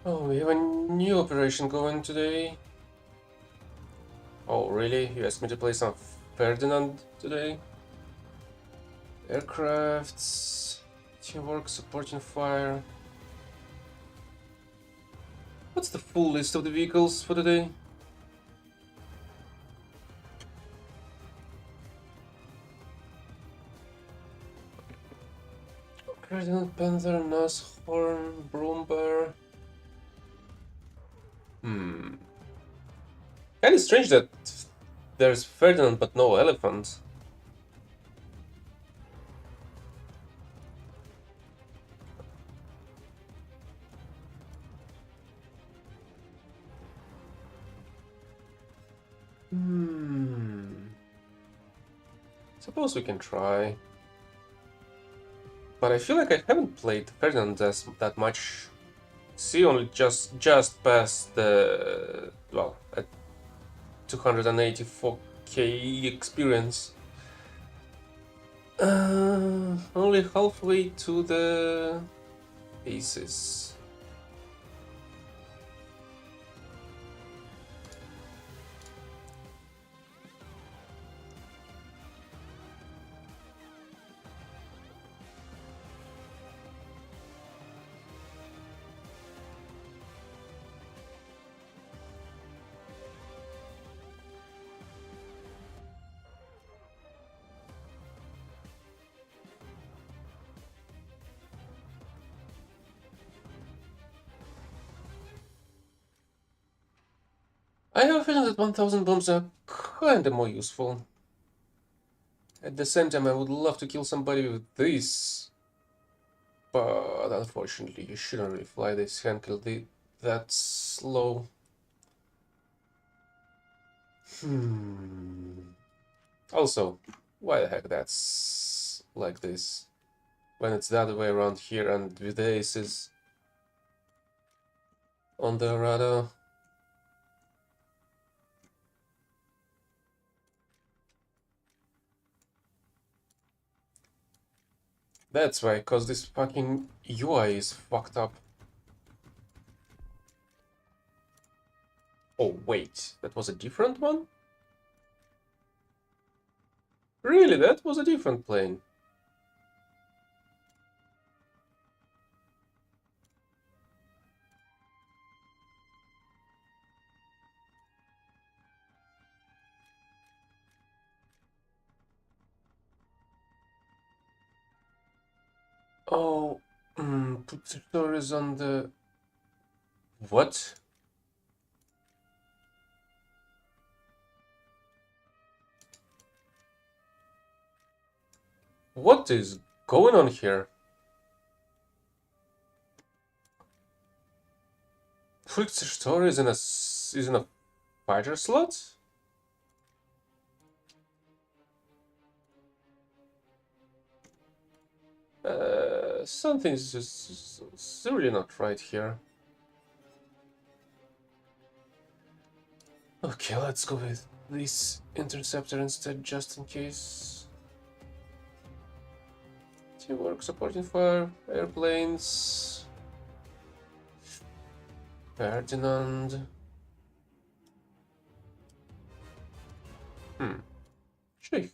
Oh, we have a new operation going today. Oh, really? You asked me to play some Ferdinand today? Aircrafts, teamwork, supporting fire. What's the full list of the vehicles for today? Ferdinand, Panther, Nashorn, Broombear. Hmm. Kinda strange that there's Ferdinand but no elephant. Hmm. Suppose we can try. But I feel like I haven't played Ferdinand that much. See, only just past the well at 284k experience. Only halfway to the aces. I have a feeling that 1000 bombs are kinda more useful. At the same time, I would love to kill somebody with this. But unfortunately, you shouldn't really fly this handkill that slow. Hmm. Also, why the heck that's like this? When it's the other way around here and with the aces on the radar. That's why, cause this fucking UI is fucked up. Oh wait, that was a different one? Really, that was a different plane. Oh, put the stories on the... What? What is going on here? Put the stories is in a fighter slot? Something's just really not right here. Okay, let's go with this interceptor instead, just in case. Teamwork, supporting fire, airplanes, Ferdinand. Hmm. Should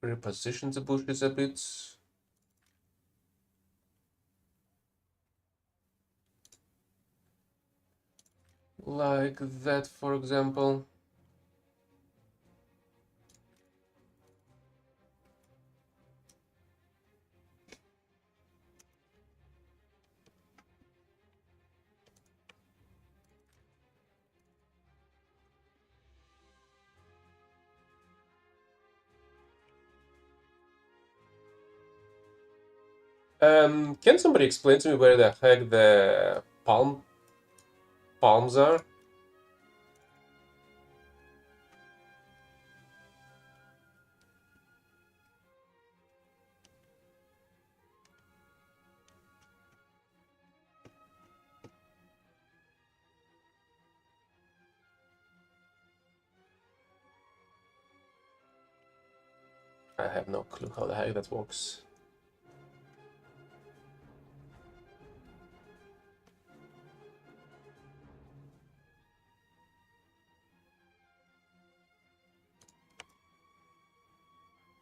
I reposition the bushes a bit? Like that, for example. Can somebody explain to me where the heck the palms are? I have no clue how the heck that works.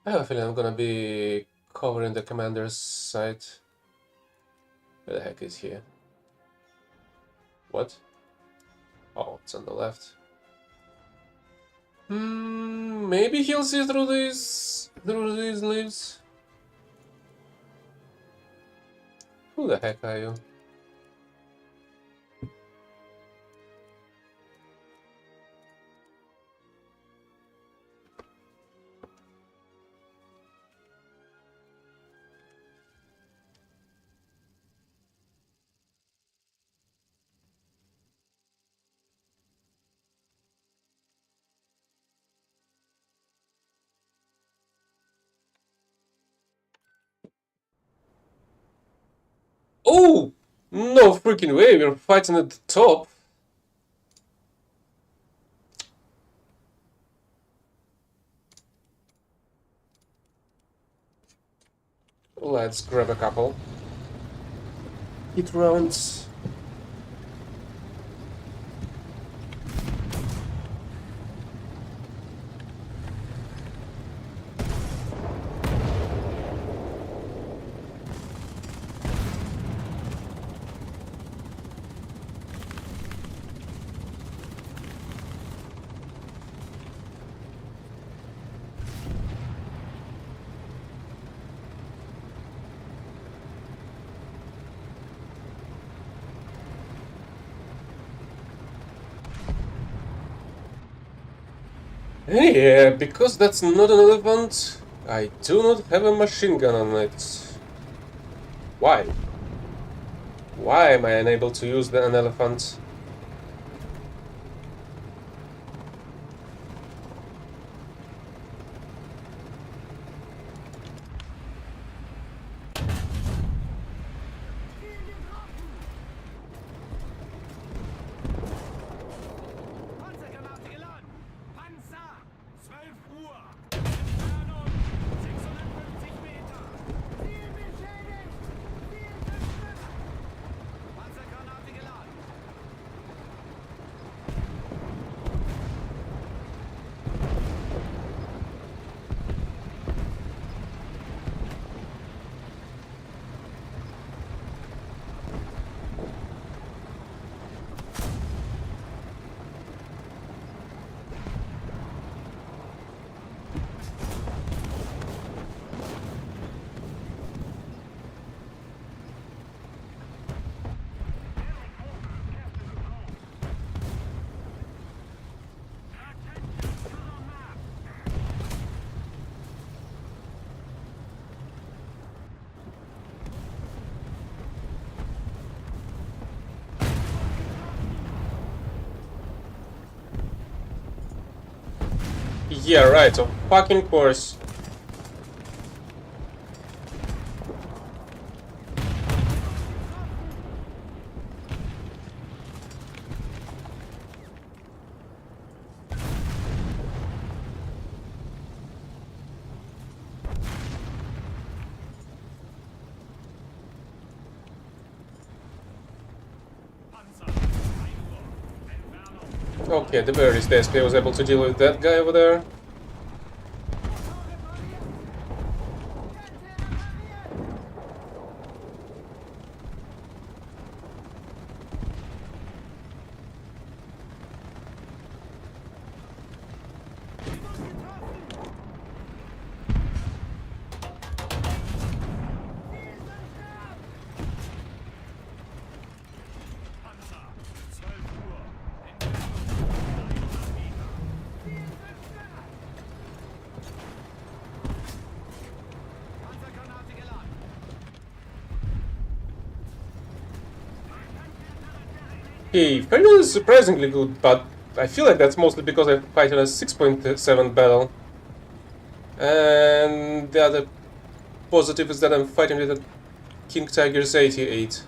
I have a feeling I'm gonna be covering the commander's side. Where the heck is he? What? Oh, it's on the left. Maybe he'll see through these leaves. Who the heck are you? Oh! No freaking way, we're fighting at the top. Let's grab a couple. Hit rounds. Yeah, because that's not an elephant, I do not have a machine gun on it. Why? Why am I unable to use an elephant? Yeah, right, of fucking course. Okay, at the very least, I was able to deal with that guy over there. He finally is surprisingly good, but I feel like that's mostly because I fight in a 6.7 battle. And the other positive is that I'm fighting with a King Tiger's 88.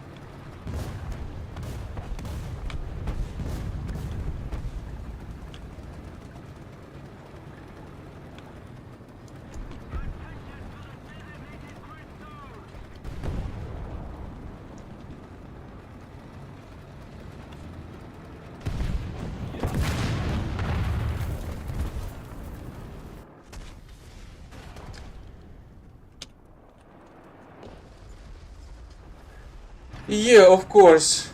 Yeah, of course.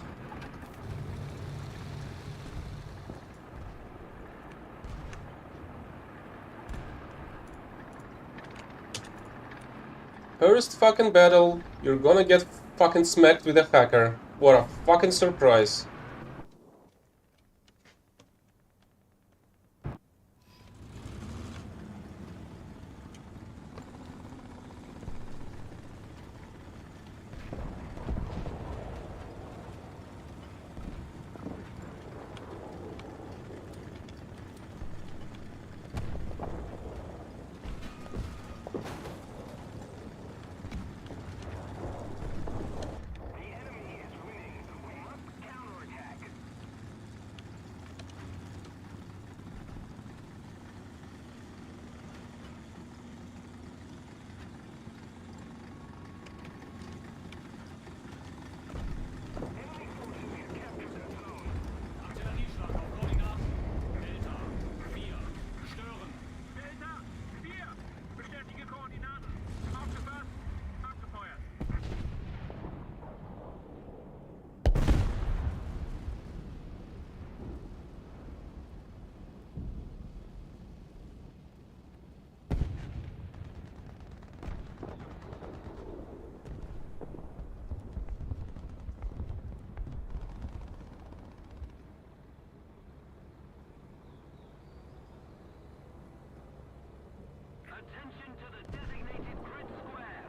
First fucking battle, you're gonna get fucking smacked with a hacker. What a fucking surprise. Attention to the designated grid square.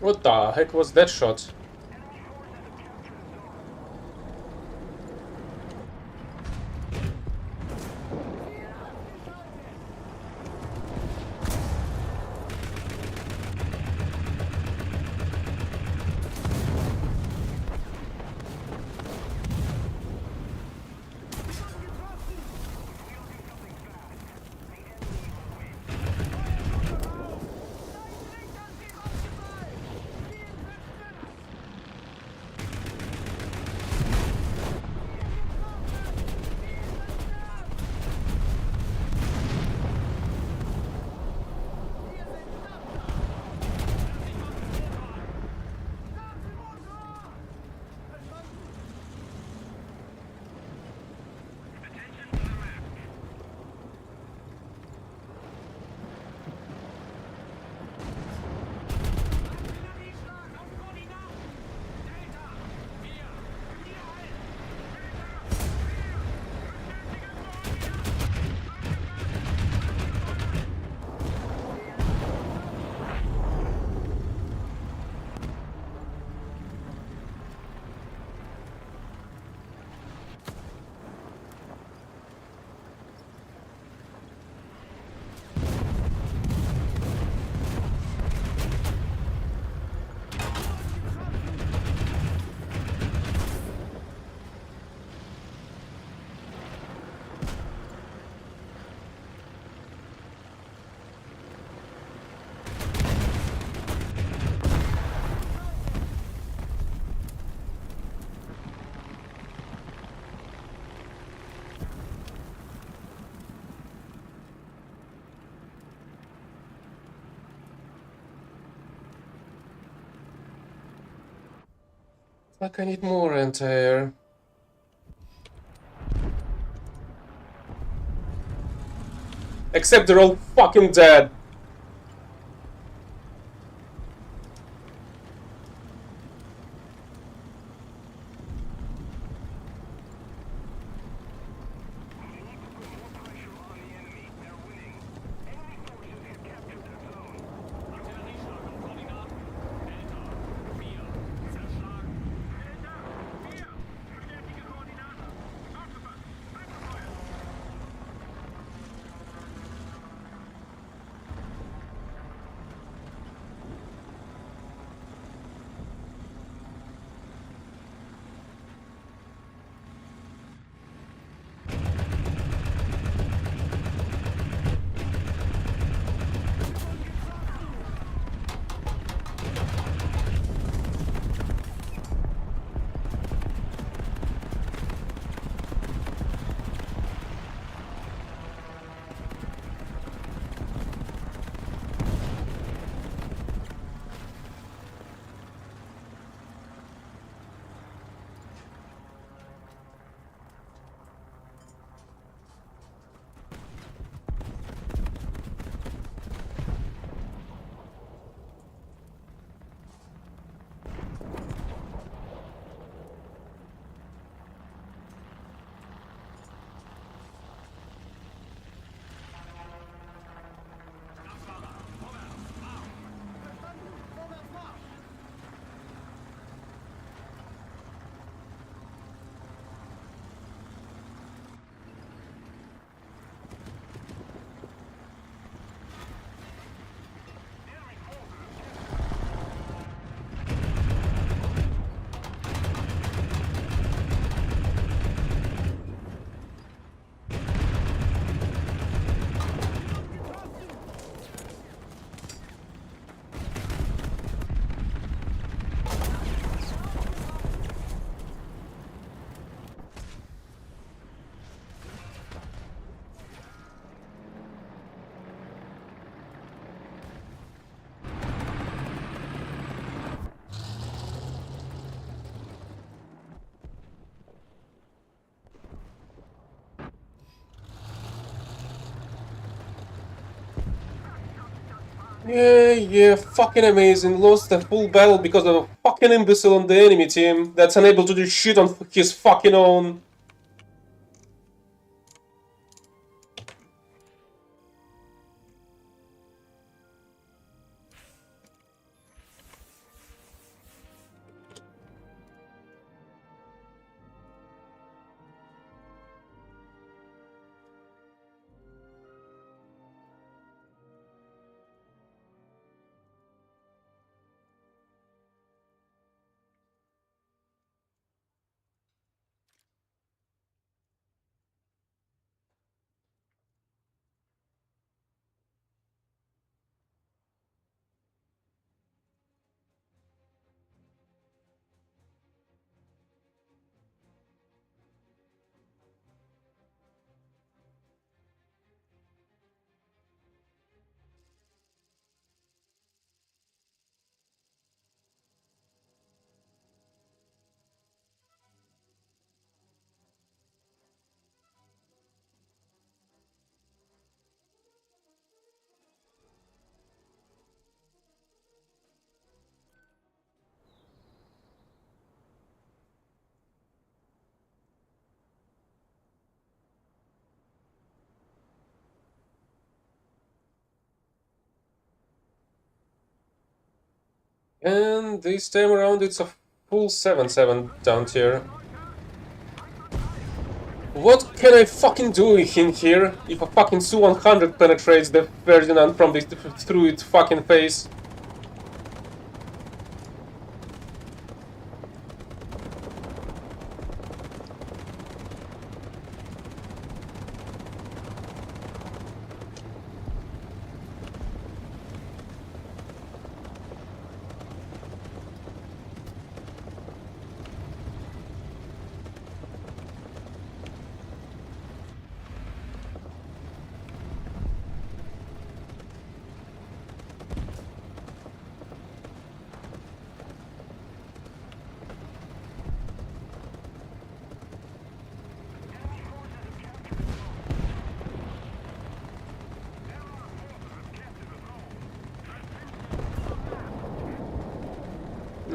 What the heck was that shot? Like I need more anti-air. Except they're all fucking dead. Yeah, fucking amazing. Lost the full battle because of a fucking imbecile on the enemy team that's unable to do shit on his fucking own. And this time around it's a full 7-7 down tier. What can I fucking do in here if a fucking Su-100 penetrates the Ferdinand from this through its fucking face?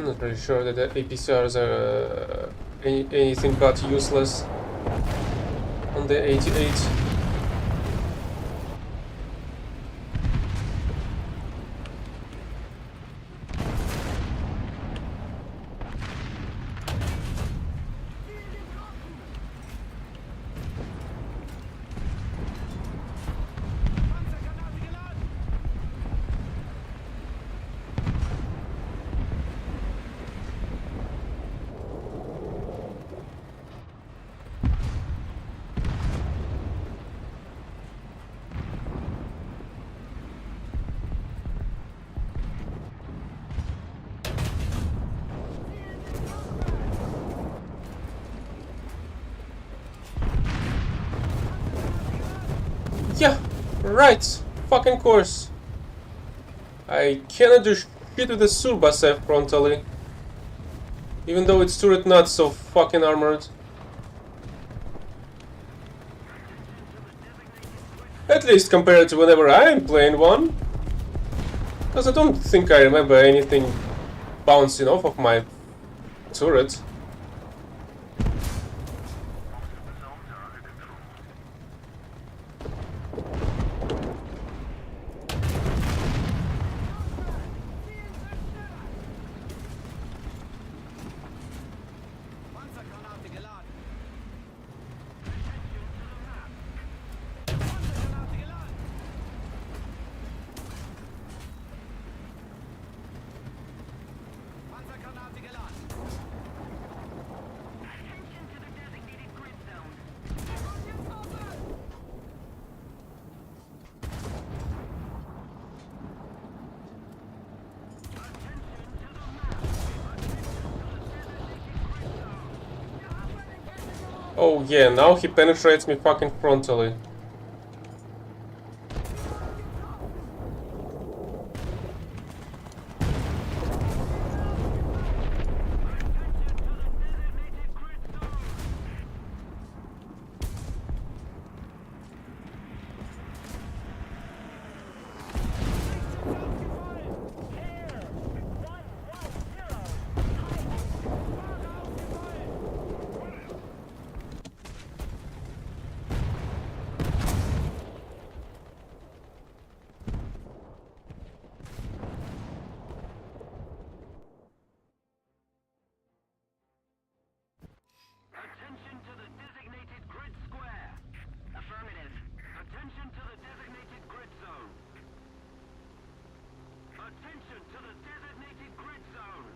not really sure that the APCRs are anything but useless on the 88. Yeah, right. Fucking course. I cannot do shit with the Surbas frontally. Even though its turret not so fucking armored. At least compared to whenever I'm playing one. Because I don't think I remember anything bouncing off of my turret. Oh yeah, now he penetrates me fucking frontally. Attention to the designated grid square. Affirmative. Attention to the designated grid zone. Attention to the designated grid zone.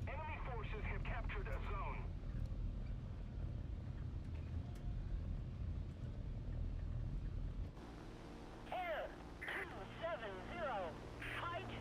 Enemy forces have captured a zone. Air 270. Fight.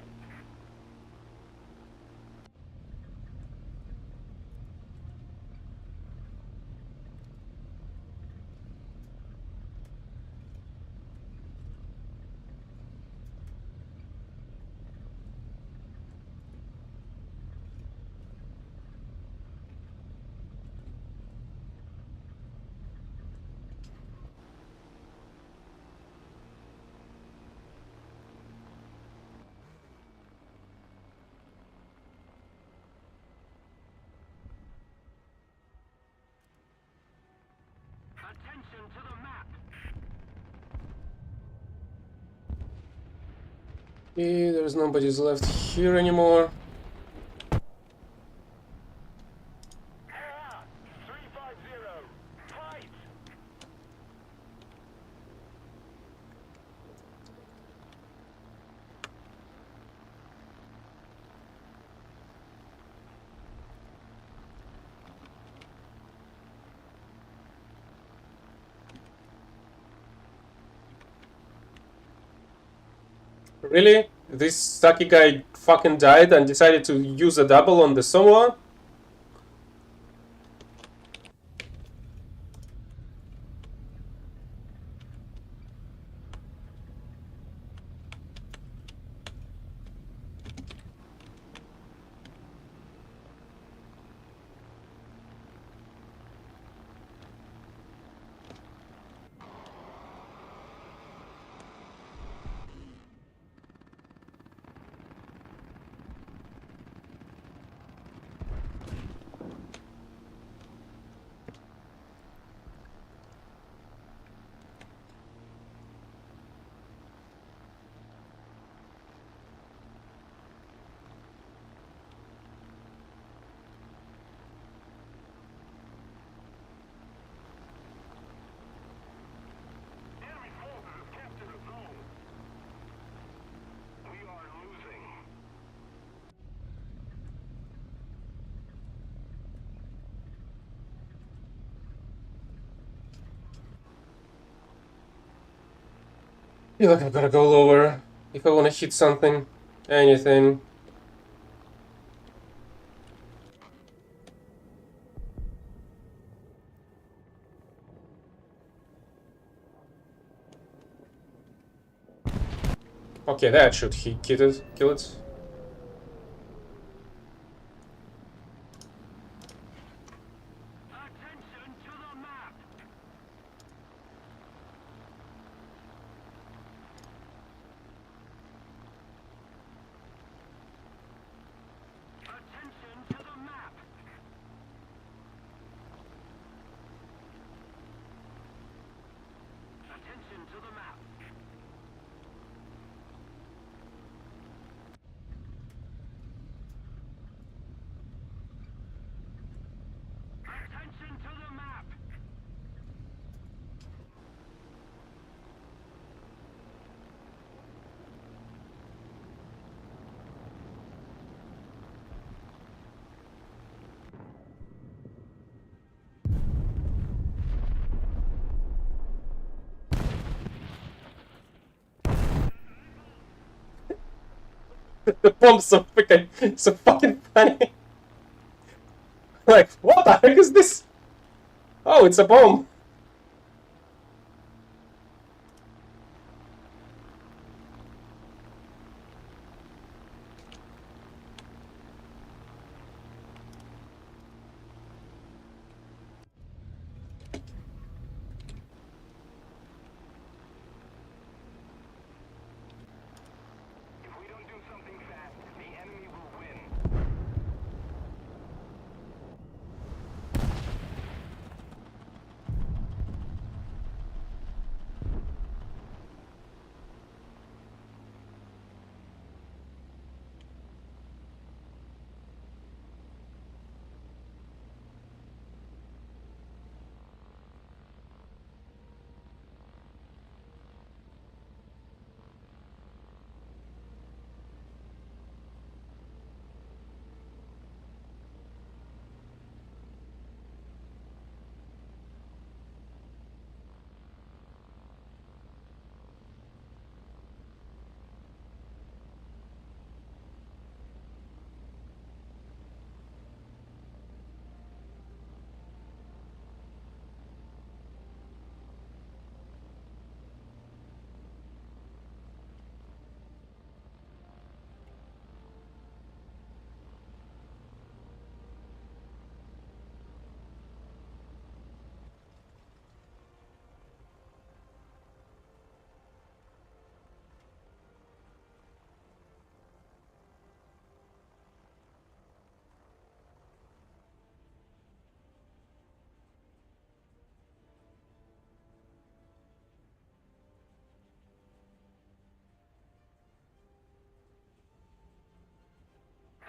Attention to the map. Okay, there's nobody's left here anymore. Really? This Saki guy fucking died and decided to use a double on the Somoa? Enemy forces have captured a zone. We are losing. feel like I've gotta go lower if I wanna hit something. Anything. Okay, that should kill it. Kill it. Attention to the map. Attention to the map. Attention to the map. Attention to the map. The bomb's so fucking funny. Like, what the heck is this? Oh, it's a bomb. If we don't do something fast, the enemy will win.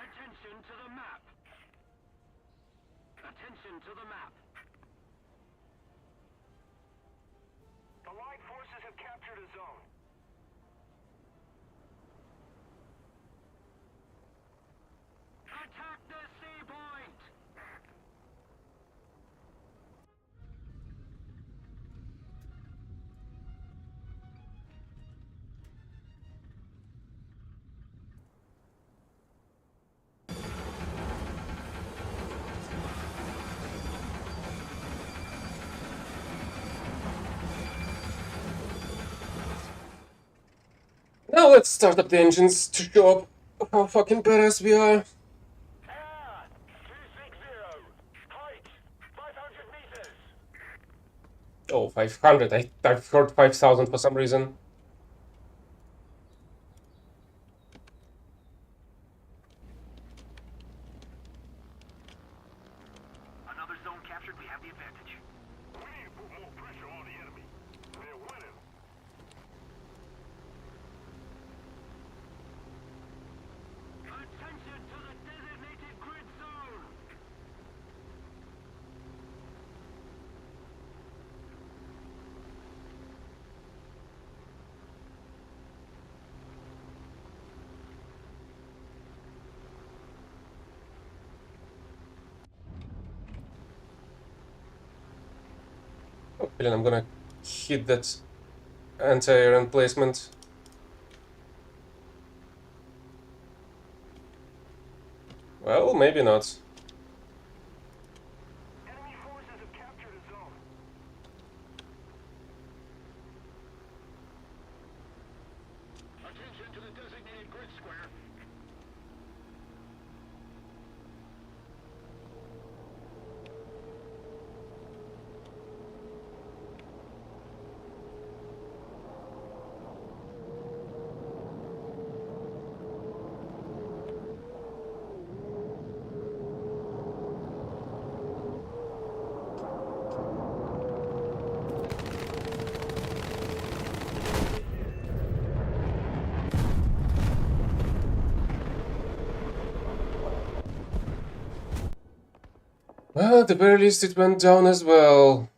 Attention to the map. Attention to the map. Allied forces have captured a zone. Attack the sea point! Now let's start up the engines to show up how fucking badass we are. Air 260. Height 500 meters. Oh, 500. I've heard 5,000 for some reason. Another zone captured. We have the advantage. We need to put more pressure on the enemy. We're winning. Attention to the designated grid zone. Okay, I'm gonna hit that anti-air emplacement. Well, maybe not. Enemy forces have captured a zone. Attention to the designated grid square. Well, at the very least it went down as well.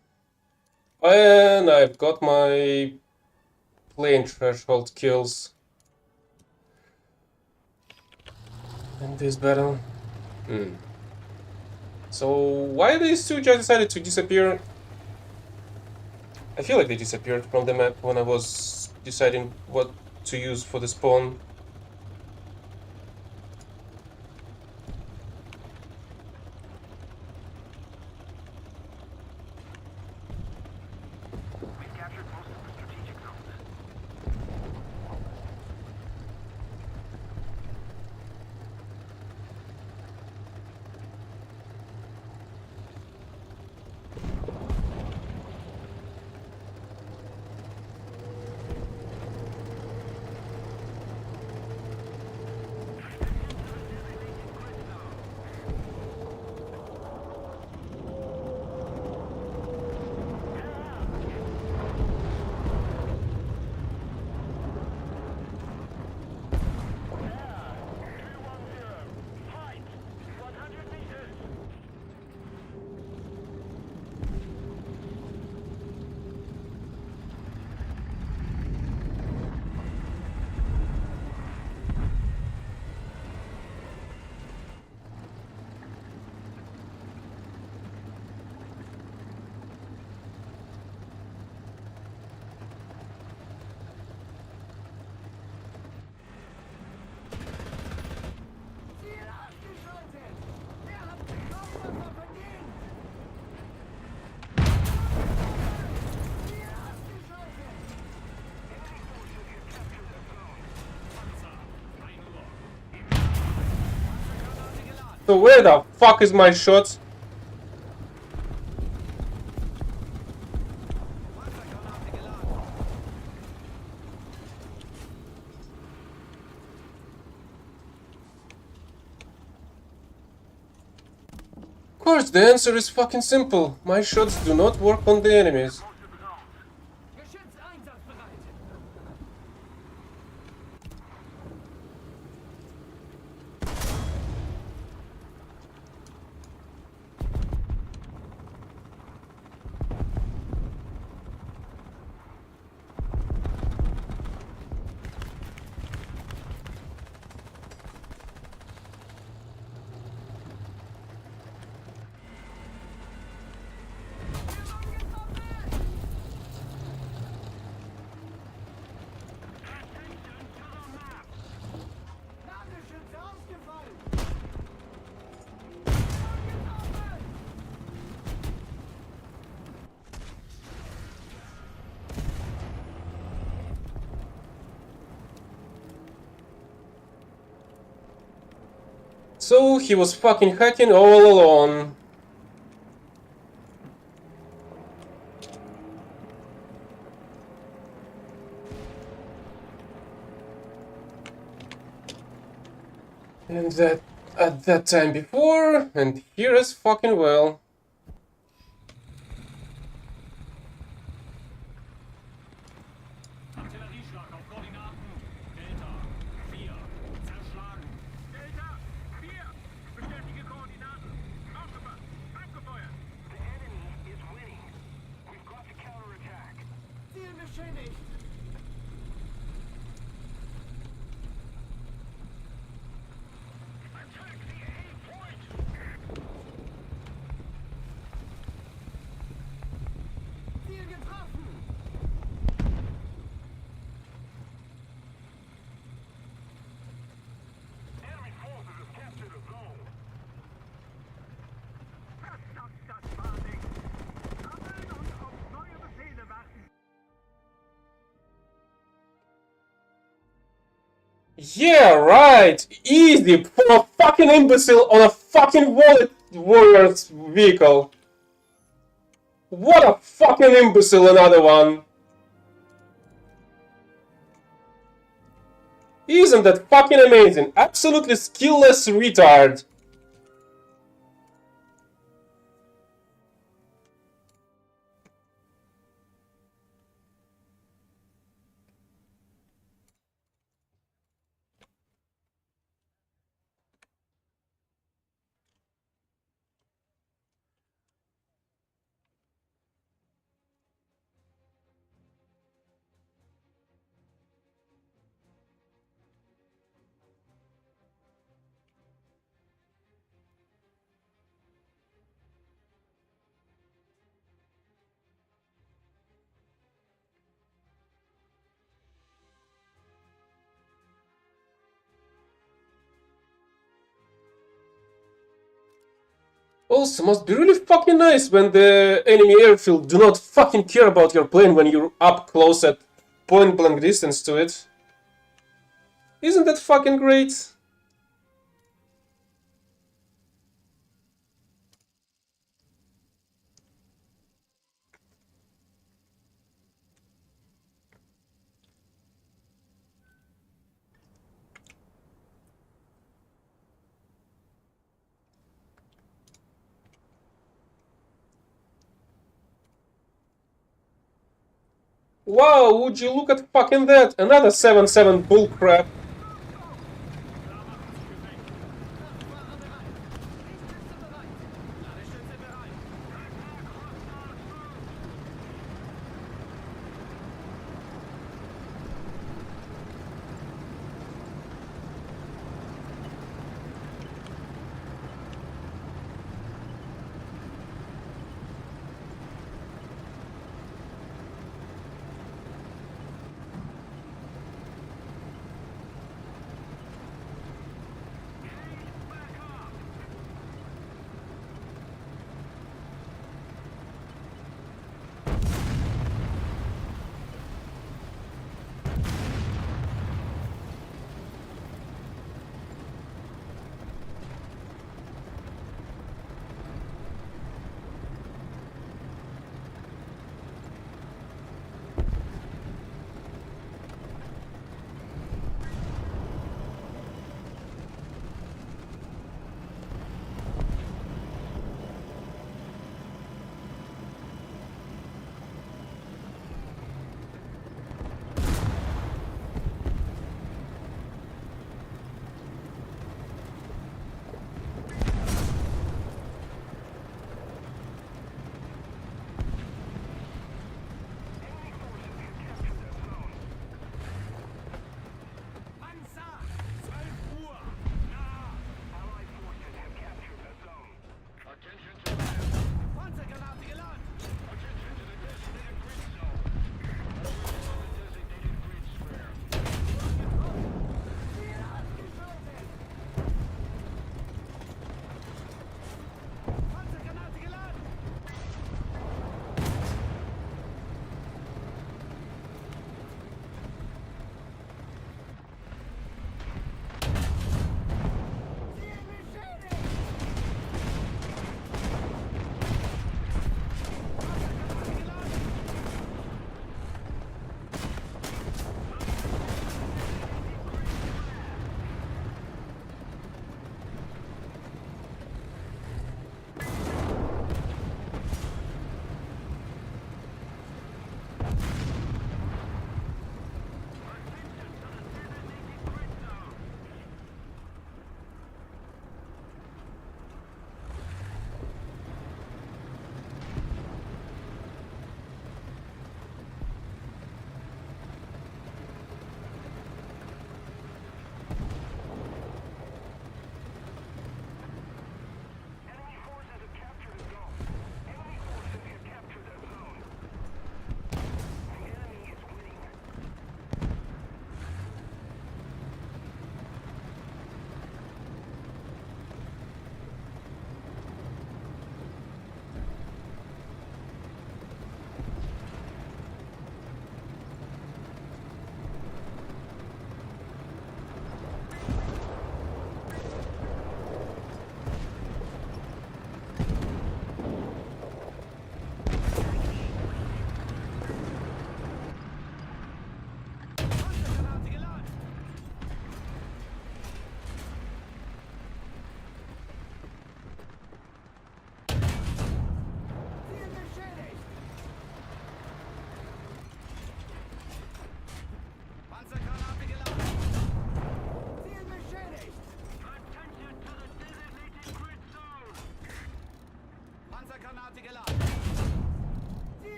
And I've got my plane threshold kills in this battle. So why these two just decided to disappear? I feel like they disappeared from the map when I was deciding what to use for the spawn. We've captured most of the strategic zones. Height 100 meters. So where the fuck is my shot? Of course, the answer is fucking simple. My shots do not work on the enemies. Most of the zones. Geschütz einsatzbereit. So he was fucking hacking all along. And that at that time before, and here as fucking well. Artillerieschlag auf Koordinaten. Delta 4. Zerschlagen. Delta 4. Bestätige Koordinaten. Aufgepasst. Abgefeuert. The enemy is winning. We've got to counterattack. Ziel beschädigt. Attack the A point. Ziel getroffen. Enemy forces have captured a zone. Verstopft das Fahrzeug. Sammeln und auf neue Befehle warten. Yeah, right! Easy for a fucking imbecile on a fucking wallet warrior's vehicle. What a fucking imbecile, another one. Isn't that fucking amazing? Absolutely skillless retard. Also, must be really fucking nice when the enemy airfield do not fucking care about your plane when you're up close at point blank distance to it. Isn't that fucking great? Wow, would you look at fucking that? Another 7-7 bullcrap.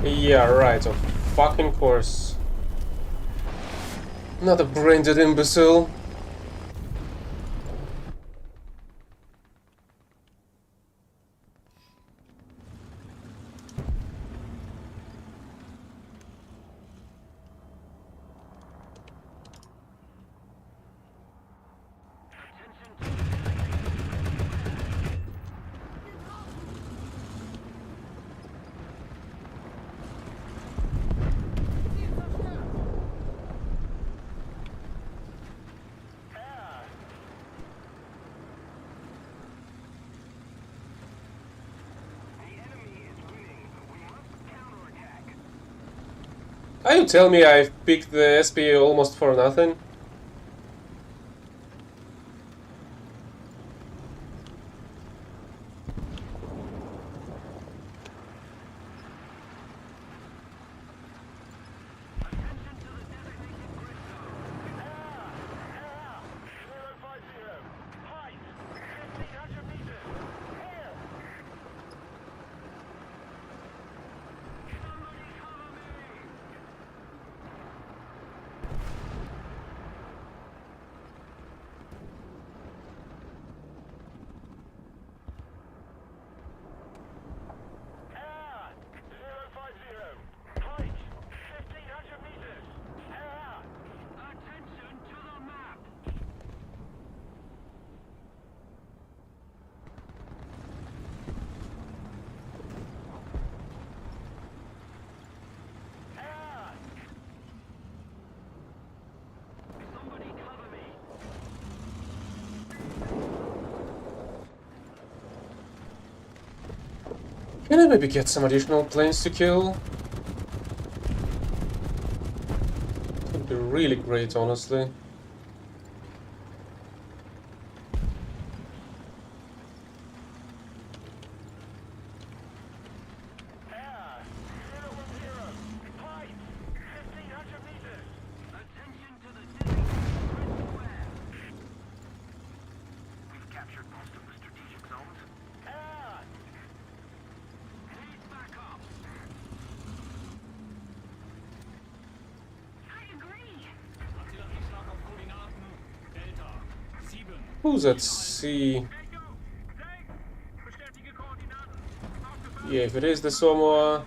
Yeah, right, of fucking course. Not a brain-dead imbecile. Are you telling me I've picked the SP almost for nothing? Can I maybe get some additional planes to kill? Would be really great, honestly. Who's at sea? Yeah, if it is the Samoa...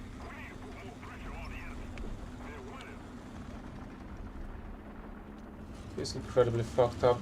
It's incredibly fucked up.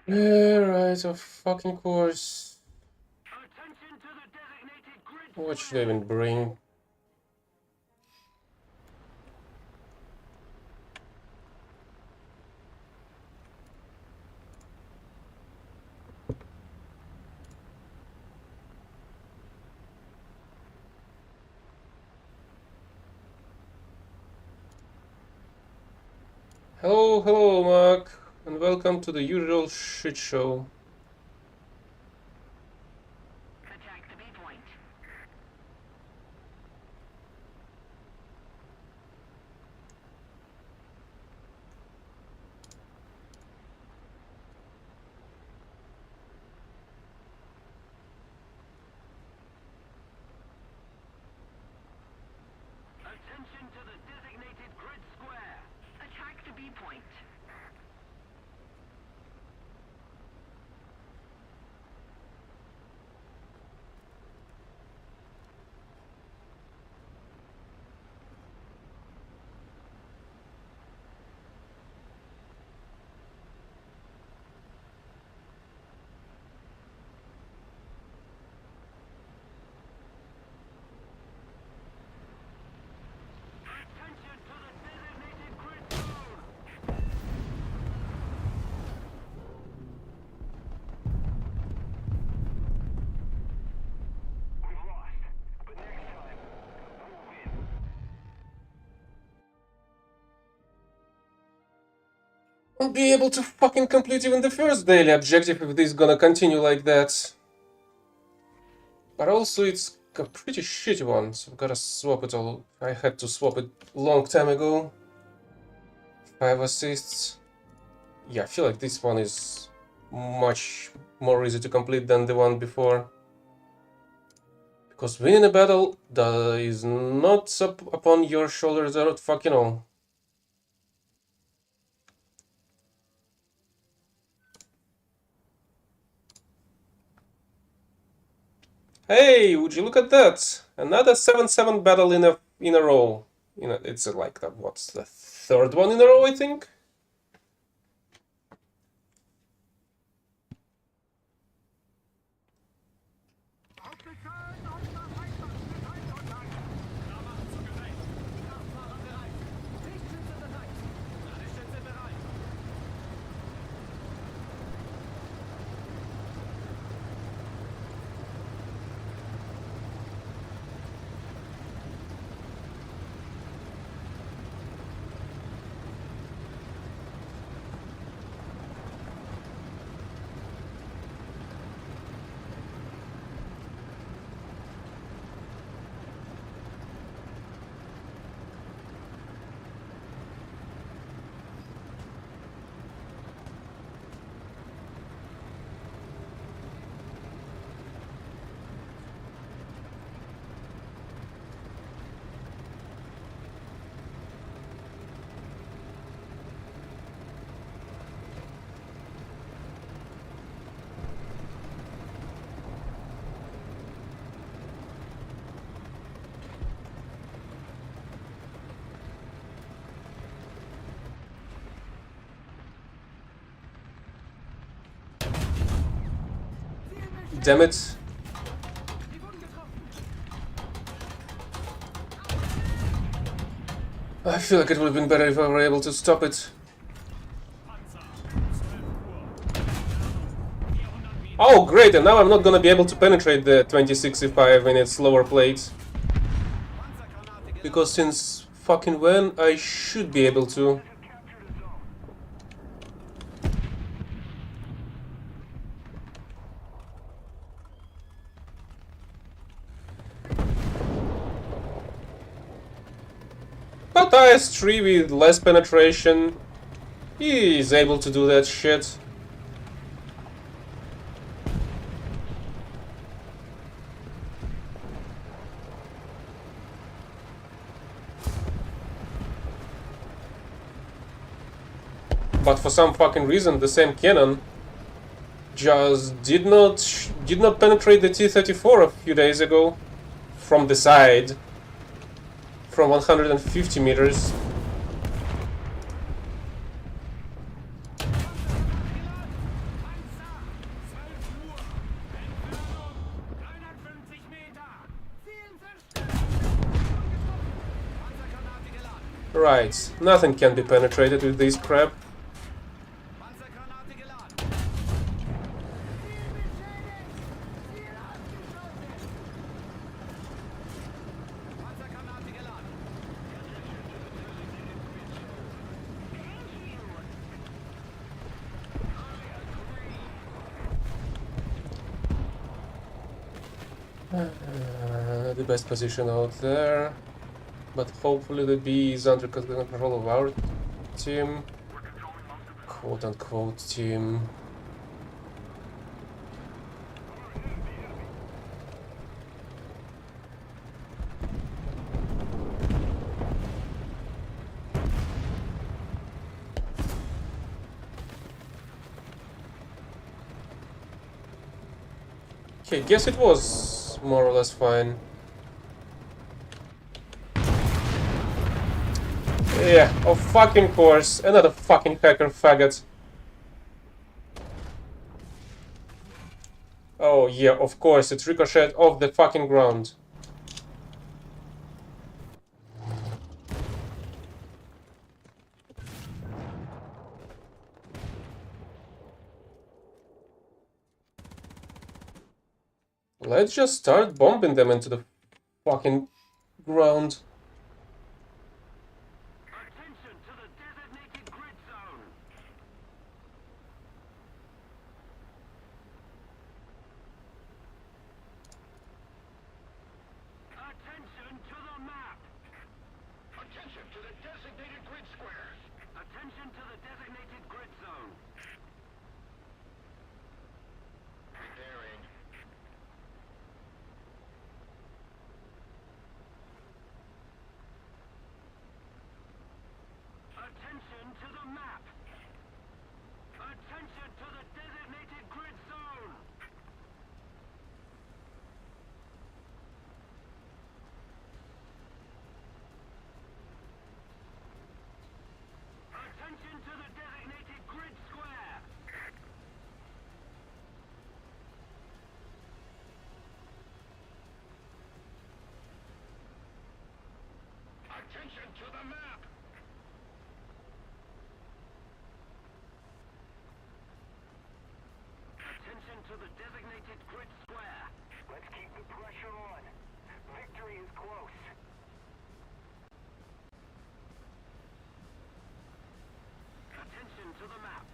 Right, of fucking course. Attention to the designated grid What should I even bring? Hello, hello, Mark, and welcome to the usual shit show. Attack the B point. Attention to the designated grid square. Attack the B point. Attention to the designated grid zone. We've lost, but next time, we'll win. Won't be able to fucking complete even the first daily objective if this is gonna continue like that. But also it's a pretty shitty one, so I've gotta swap it all. I had to swap it long time ago. 5 assists. Yeah, I feel like this one is much more easy to complete than the one before. Because winning a battle that is not upon your shoulders at fucking all. Hey, would you look at that? Another 7-7 battle in a row. It's like what's the third one in a row, I think? Damn it. I feel like it would have been better if I were able to stop it. Oh, great, and now I'm not gonna be able to penetrate the 2065 in its lower plate. Because since fucking when, I should be able to. But IS-3 with less penetration, he is able to do that shit. But for some fucking reason, the same cannon just did not penetrate the T-34 a few days ago from the side. From 150 meters. Right, nothing can be penetrated with this crap. Panzergranate geladen. Panzergranate geladen. The best position out there. But hopefully the B is under control of our team. Quote unquote team. Okay, guess it was more or less fine. Yeah, of fucking course. Another fucking hacker faggot. Oh yeah, of course, it's ricocheted off the fucking ground. Let's just start bombing them into the fucking ground. Attention to the designated grid zone. Attention to the map. Attention to the designated grid square. Attention to the designated grid zone. Preparing. Attention to the map. Attention to the designated grid zone. Attention to the designated grid square. Attention to the map. Attention to the designated grid square. Let's keep the pressure on. Victory is close. Attention to the map.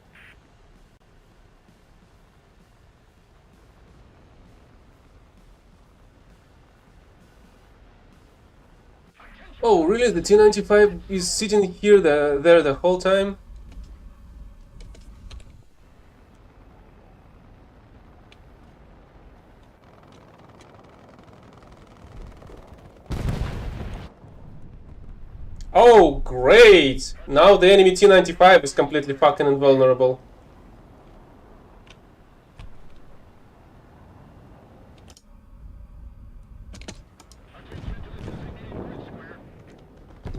Oh, really? The T-95 is sitting here, there the whole time? Oh, great! Now the enemy T-95 is completely fucking invulnerable.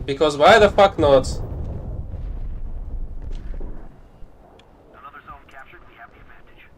Because why the fuck not? Another zone captured. We have the advantage.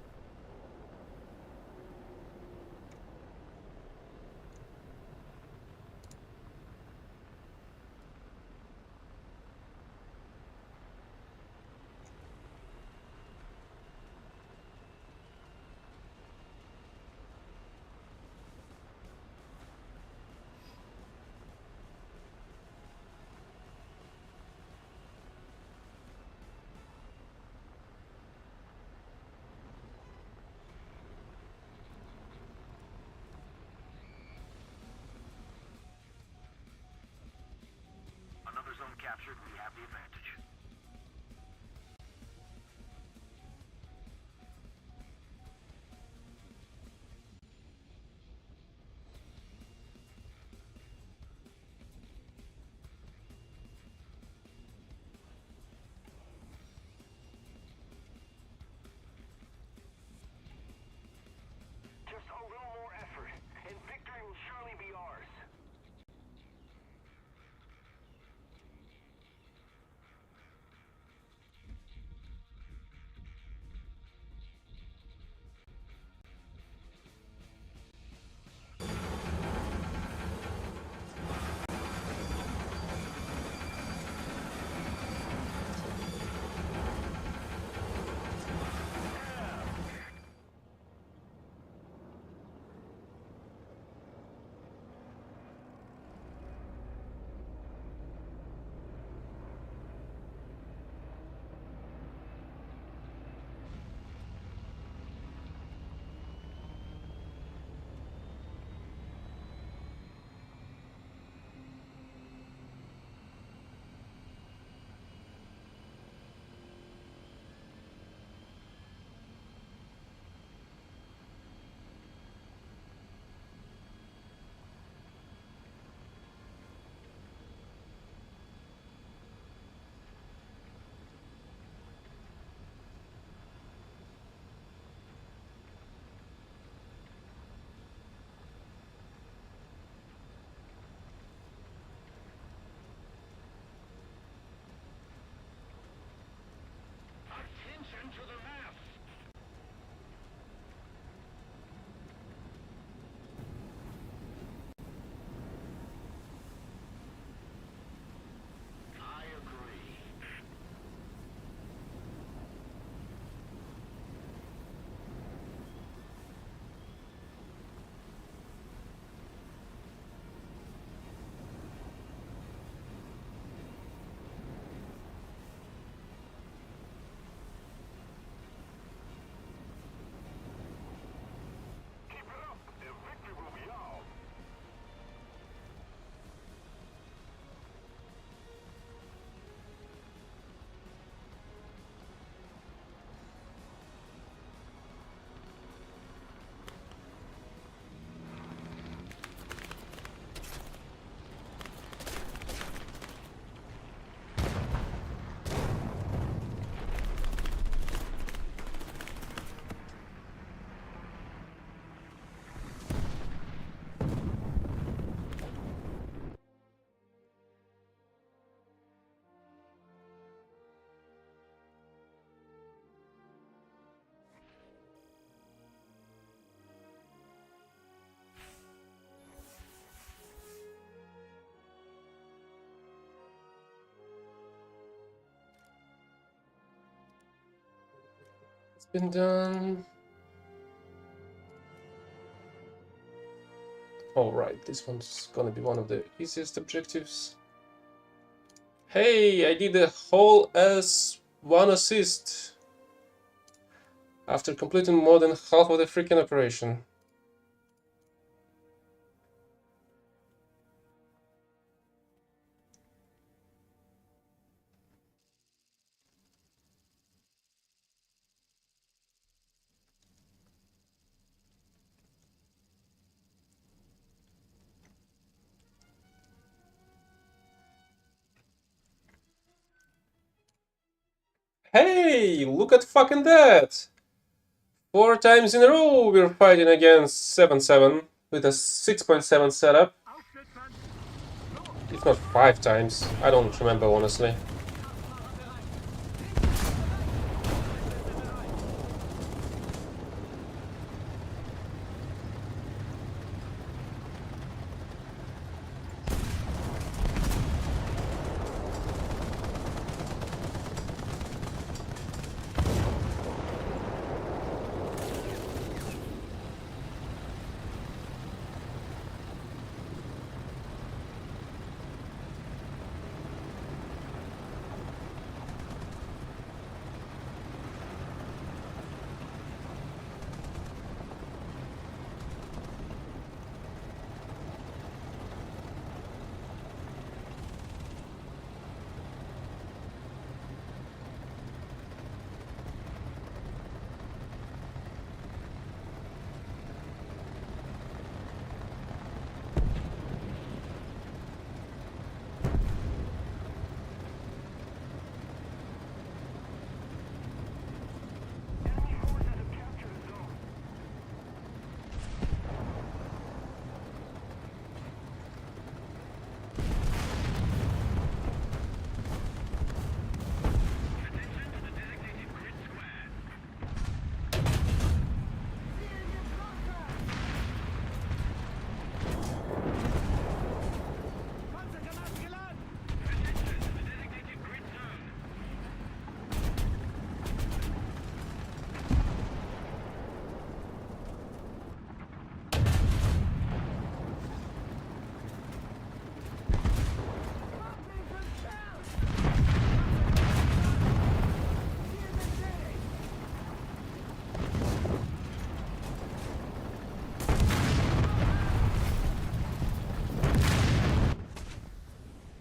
been done. Alright, this one's gonna be one of the easiest objectives. Hey, I did a whole S1 assist after completing more than half of the freaking operation. Hey, look at fucking that! 4 times in a row we're fighting against 7-7 with a 6.7 setup. If not 5 times, I don't remember honestly.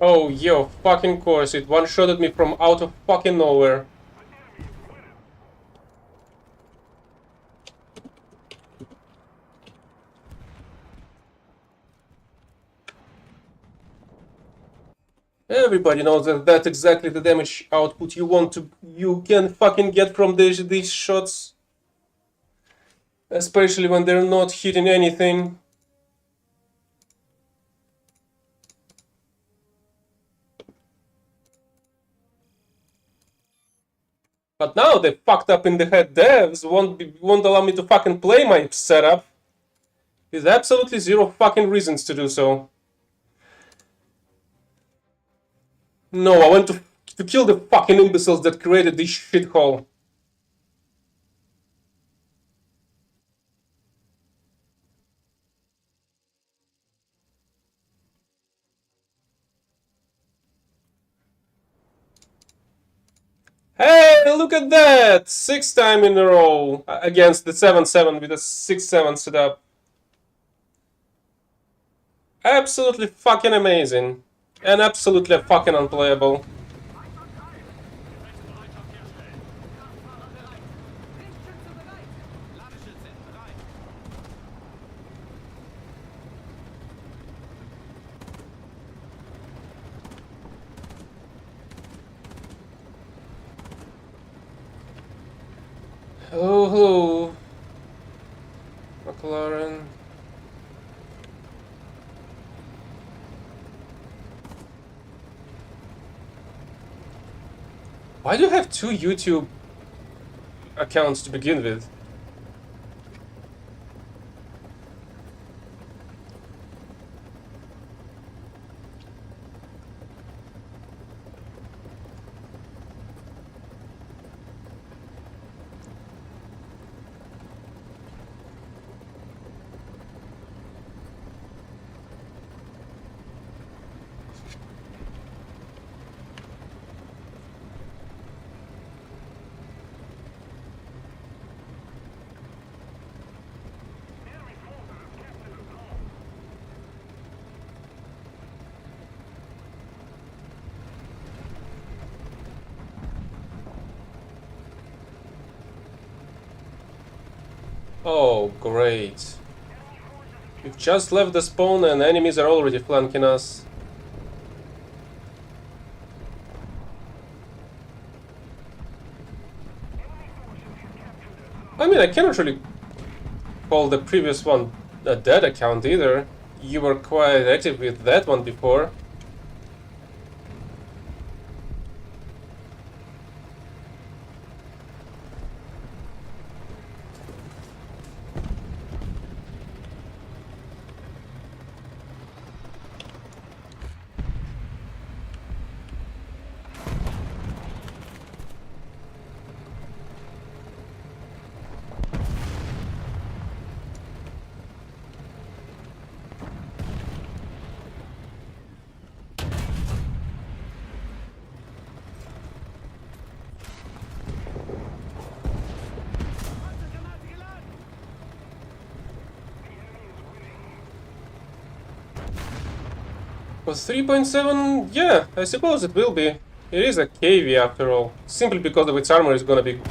Oh, yo, fucking course, it one-shotted me from out of fucking nowhere. Everybody knows that that's exactly the damage output you can fucking get from these shots. Especially when they're not hitting anything. But now the fucked up in the head devs won't allow me to fucking play my setup. There's absolutely zero fucking reasons to do so. No, I want to kill the fucking imbeciles that created this shithole. Hey, look at that! 6th time in a row against the 7-7 with a 6-7 setup. Absolutely fucking amazing. And absolutely fucking unplayable. Hello, hello. McLaren. Why do you have 2 YouTube accounts to begin with? Oh, great. We've just left the spawn and enemies are already flanking us. I mean, I cannot really call the previous one a dead account either. You were quite active with that one before. Was 3.7? Yeah, I suppose it will be. It is a KV after all. Simply because of its armor is gonna be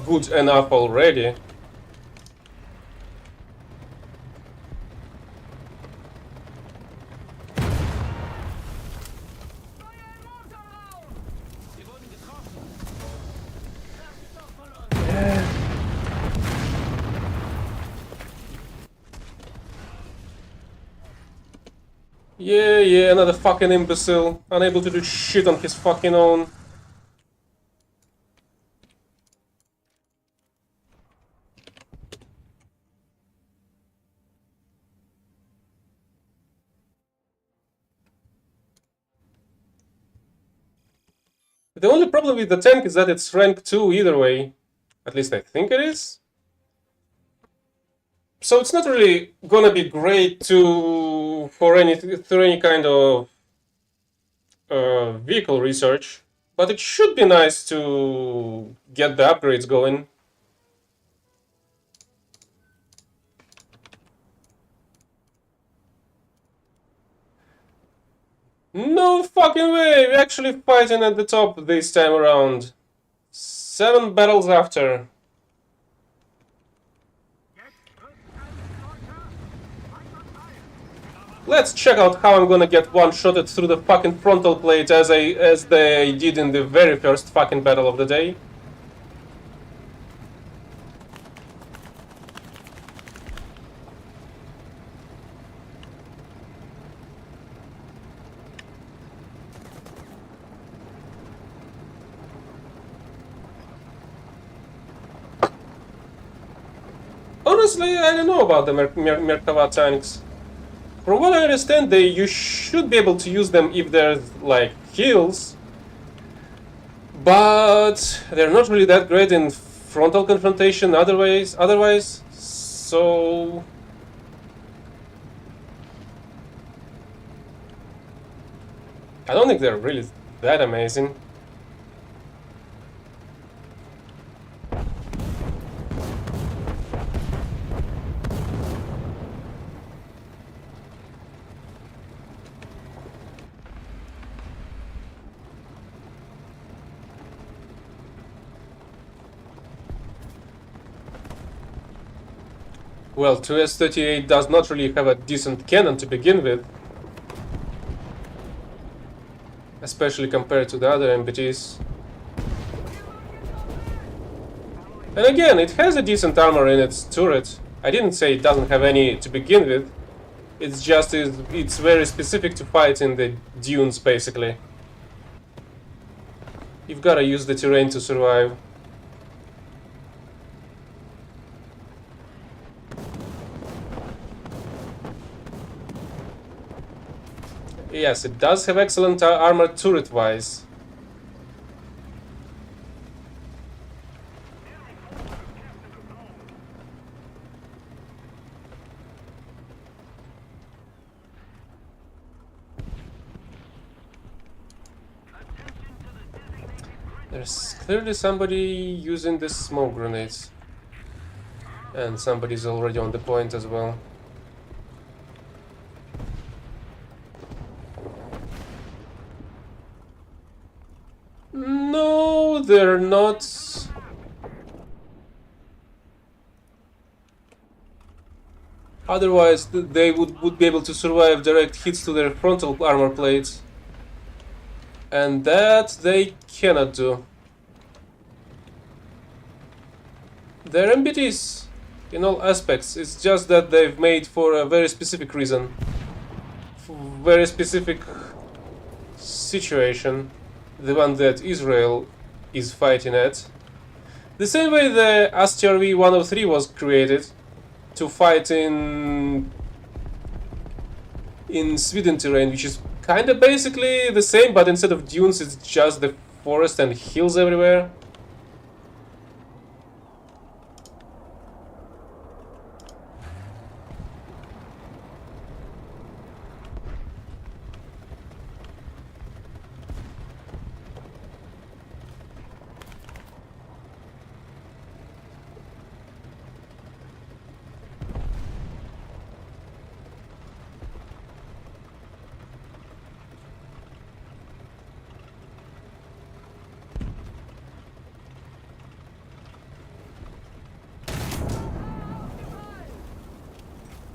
good enough already. Yeah, another fucking imbecile. Unable to do shit on his fucking own. The only problem with the tank is that it's rank 2 either way. At least I think it is. So it's not really gonna be great for any kind of vehicle research, but it should be nice to get the upgrades going. No fucking way! We're actually fighting at the top this time around. 7 battles after. Let's check out how I'm gonna get one-shotted through the fucking frontal plate as they did in the very first fucking battle of the day. Honestly, I don't know about the Merkava tanks. From what I understand, you should be able to use them if there's like heals, but they're not really that great in frontal confrontation otherwise. So I don't think they're really that amazing. Well, 2S38 does not really have a decent cannon to begin with, especially compared to the other MBTs. And again, it has a decent armor in its turret. I didn't say it doesn't have any to begin with. It's very specific to fight in the dunes, basically. You've gotta use the terrain to survive. Yes, it does have excellent armor turret-wise. There's clearly somebody using the smoke grenades. And somebody's already on the point as well. No, they're not. Otherwise, they would be able to survive direct hits to their frontal armor plates. And that they cannot do. They're MBTs in all aspects. It's just that they've made for a very specific reason. For very specific situation. The one that Israel is fighting at. The same way the STRV 103 was created to fight in Sweden terrain, which is kind of basically the same, but instead of dunes, it's just the forest and hills everywhere.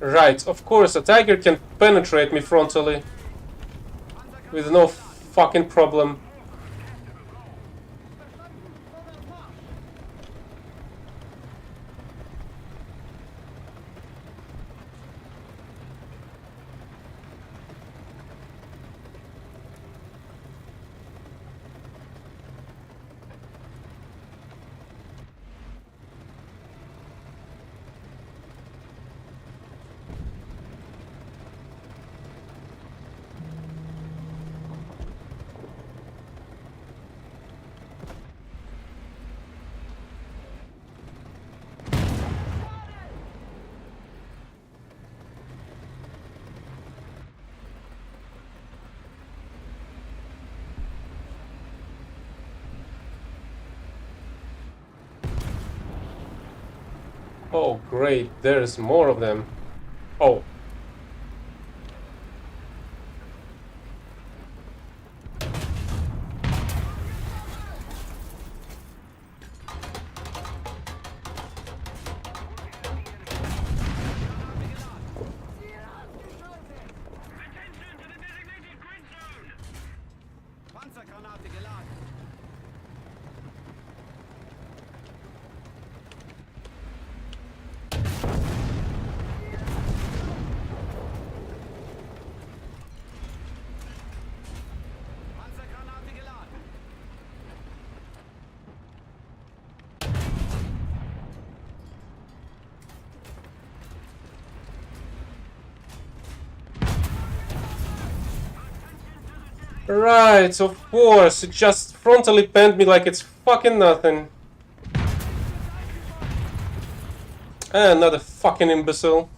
Right, of course, a tiger can penetrate me frontally with no fucking problem. Oh, great, there's more of them. Oh. Attention to the designated grid zone! Panzergranate geladen. Panzergranate geladen. Right, of course, it just frontally penned me like it's fucking nothing. Another fucking imbecile.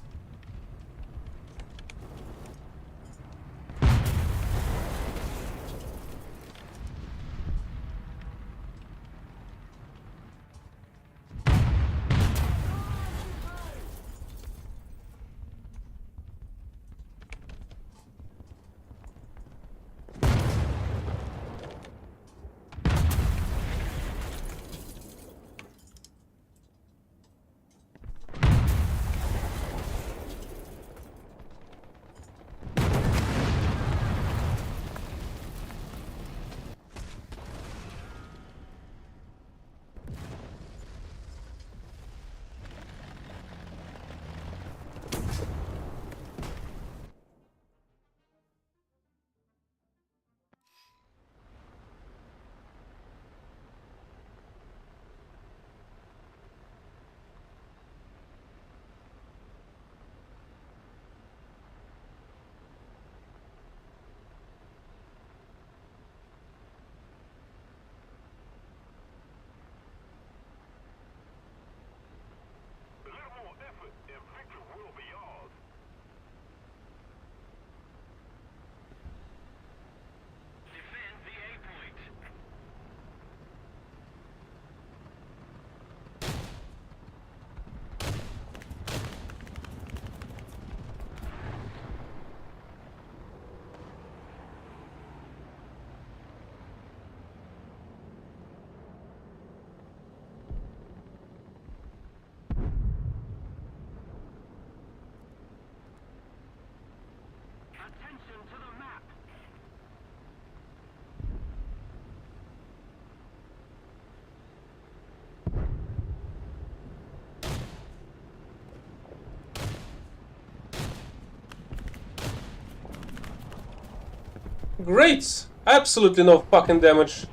Great! Absolutely no fucking damage.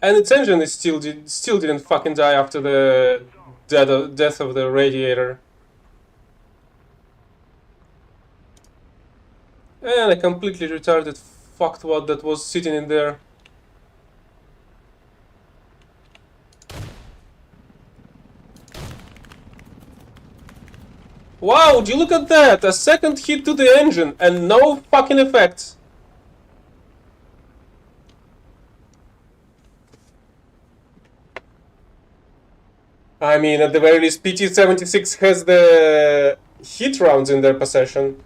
And its engine is still didn't fucking die after the death of the radiator. And a completely retarded fuckwad that was sitting in there. Wow, do you look at that? A second hit to the engine and no fucking effect. I mean, at the very least, PT-76 has the hit rounds in their possession.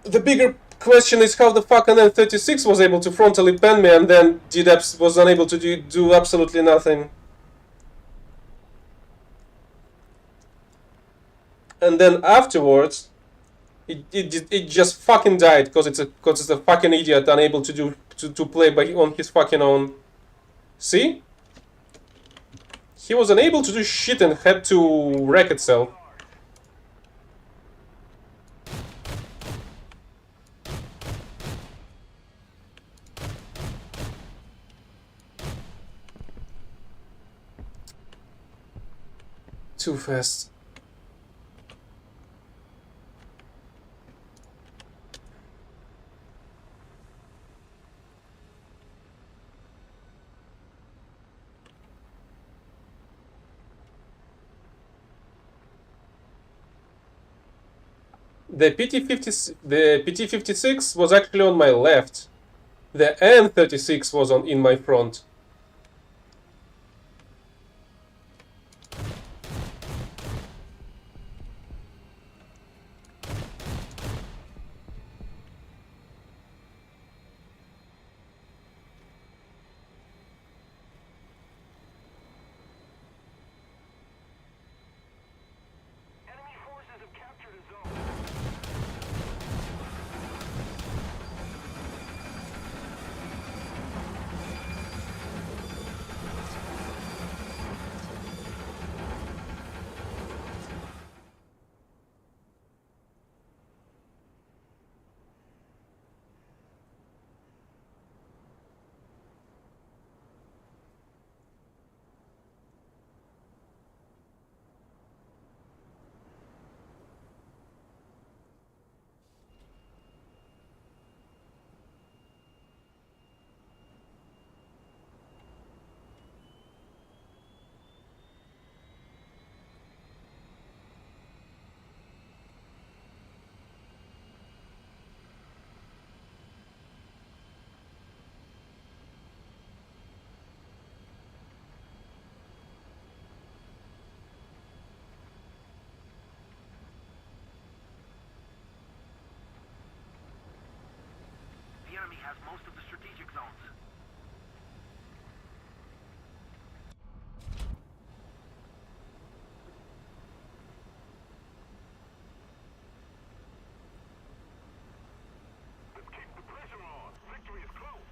The bigger question is how the fuck an M36 was able to frontally pen me and then was unable to do absolutely nothing. And then afterwards, it just fucking died because it's a fucking idiot unable to play on his fucking own. See? He was unable to do shit and had to wreck itself. Too fast. The PT-56 was actually on my left. The M36 was in my front. Enemy forces have captured a zone. The enemy has most of the strategic zones. Let's keep the pressure on. Victory is close.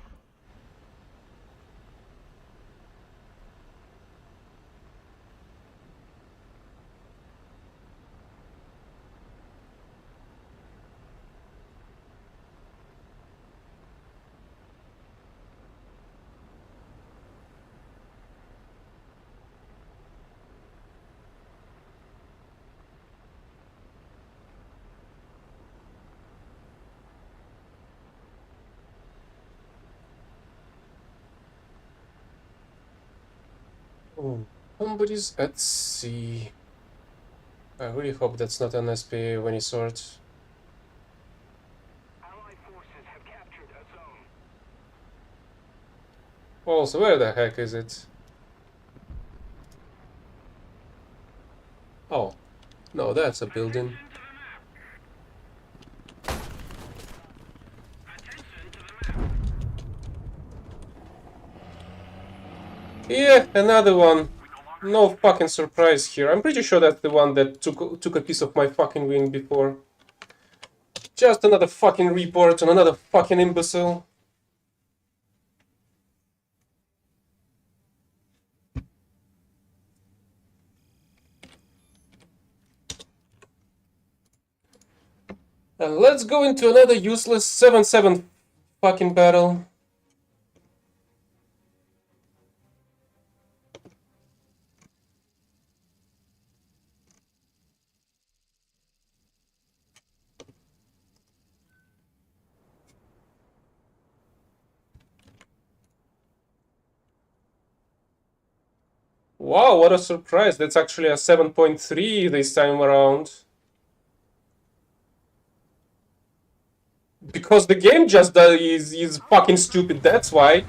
Oh, somebody's at sea. I really hope that's not an SP of any sort. Allied forces have captured a zone. Also, where the heck is it? Oh, no, that's a building. Attention to the map. Yeah, another one. No fucking surprise here. I'm pretty sure that's the one that took a piece of my fucking wing before. Just another fucking report on another fucking imbecile. And let's go into another useless 7-7 fucking battle. Wow, what a surprise. That's actually a 7.3 this time around. Because the game just is fucking stupid, that's why.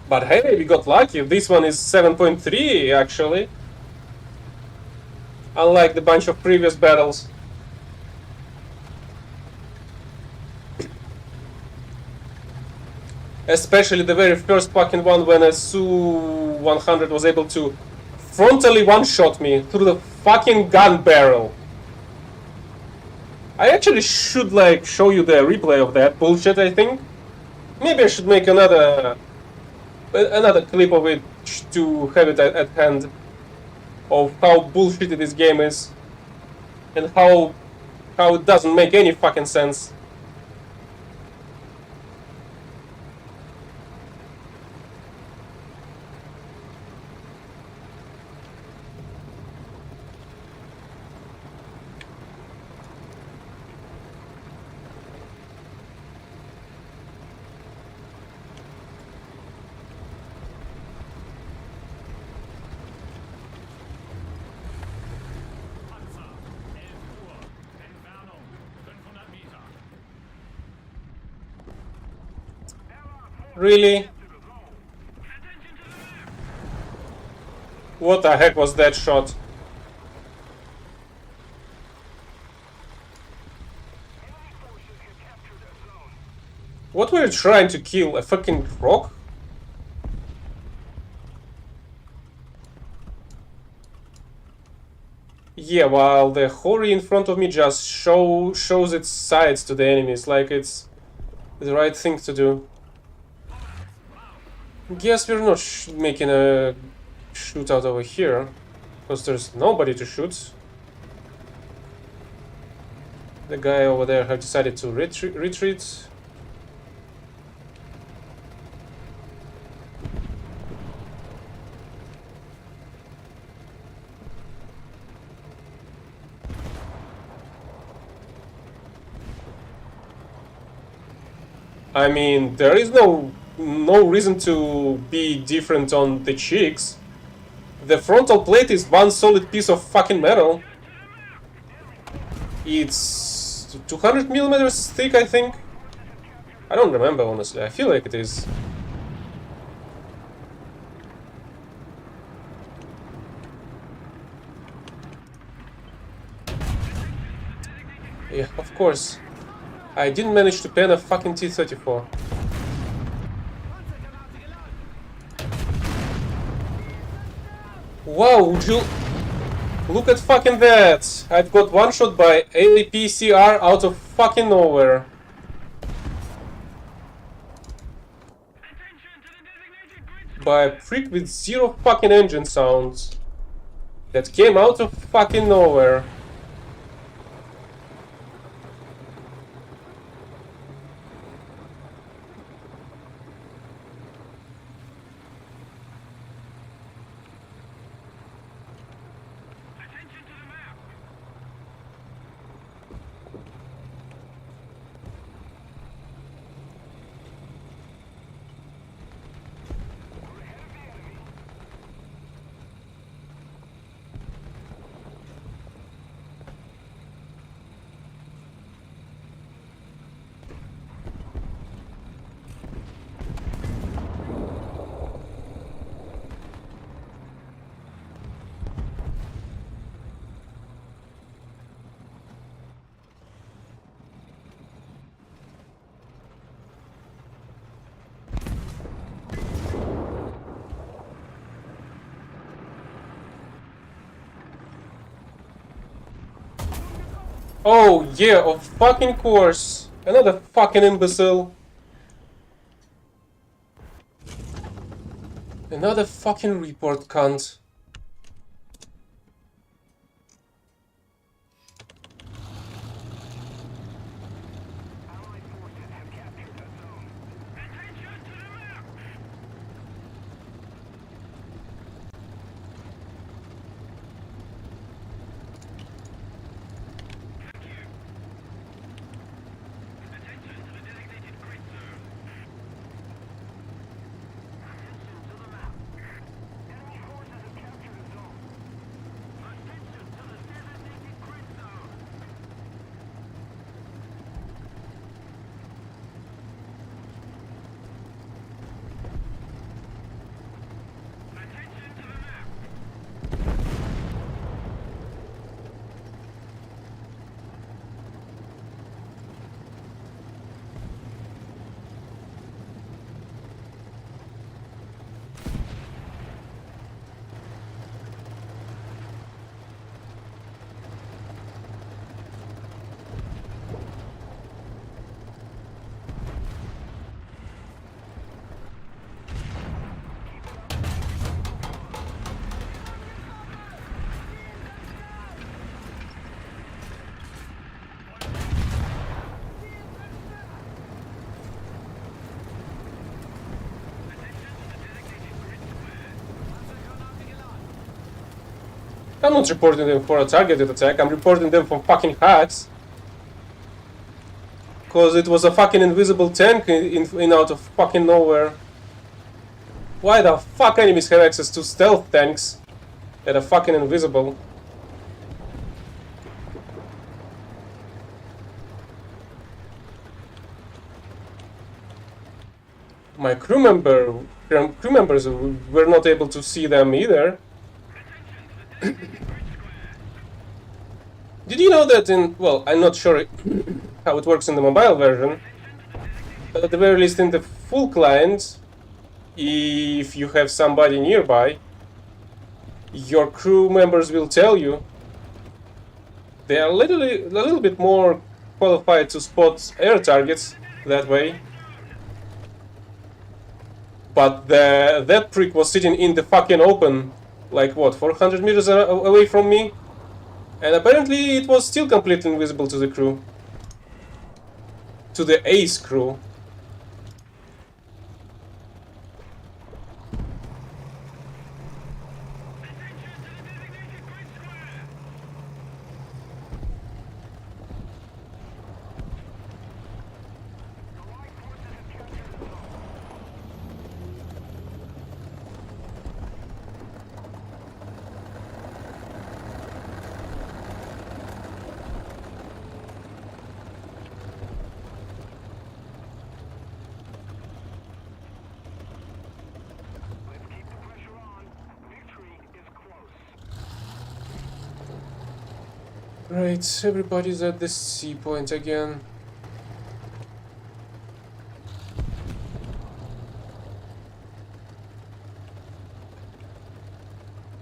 But hey, we got lucky. This one is 7.3 actually. Unlike the bunch of previous battles. Especially the very first fucking one when a Su-100 was able to frontally one-shot me through the fucking gun barrel. I actually should like show you the replay of that bullshit, I think. Maybe I should make another clip of it to have it at hand of how bullshitty this game is and how it doesn't make any fucking sense. Panzer, 11 Uhr. Entfernung 500 Meter. Really? What the heck was that shot? What were you trying to kill? A fucking rock? Yeah, while the Hori in front of me just shows its sides to the enemies, like it's the right thing to do. Guess we're not making a shootout over here, because there's nobody to shoot. The guy over there have decided to retreat. I mean, there is no reason to be different on the cheeks. The frontal plate is one solid piece of fucking metal. It's 200 millimeters thick, I think. I don't remember, honestly. I feel like it is. Yeah, of course. I didn't manage to pen a fucking T-34. Wow, would you... Look at fucking that! I've got one shot by APCR out of fucking nowhere. By a prick with zero fucking engine sounds. That came out of fucking nowhere. Oh yeah, of fucking course. Another fucking imbecile. Another fucking report, cunt. Allied forces have captured a zone. Attention to the map! Thank you. Attention to the designated grid zone. Attention to the map. Enemy forces have captured a zone. Attention to the designated grid zone. Attention to the map. I'm not reporting them for a targeted attack, I'm reporting them for fucking hacks. Cause it was a fucking invisible tank in out of fucking nowhere. Why the fuck enemies have access to stealth tanks that are fucking invisible? My crew members were not able to see them either. Did you know that in, well, I'm not sure how it works in the mobile version, but at the very least in the full client, if you have somebody nearby, your crew members will tell you they are a little bit more qualified to spot air targets that way. But that prick was sitting in the fucking open, like what, 400 meters away from me? And apparently it was still completely invisible to the crew. To the ace crew. Let's keep the pressure on. Victory is close. Right, everybody's at the C point again.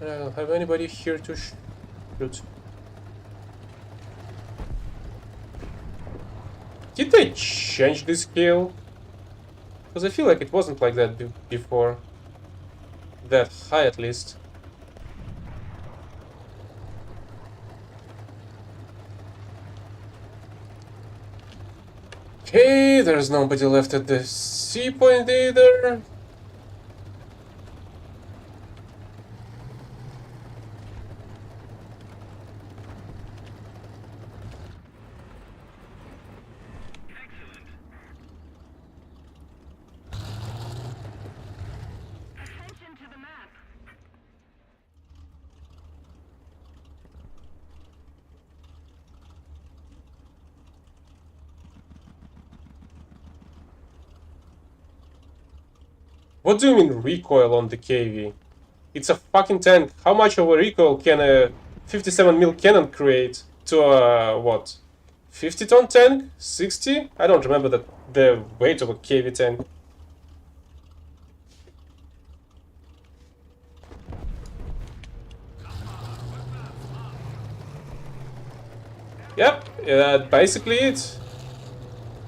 I don't have anybody here to shoot. Did they change this scale? Because I feel like it wasn't like that before. That high, at least. Okay, there's nobody left at the C point either. Excellent. Attention to the map. What do you mean recoil on the KV? It's a fucking tank. How much of a recoil can a 57mm cannon create to a, what? 50-ton tank? 60? I don't remember the weight of a KV tank. Yep, basically it.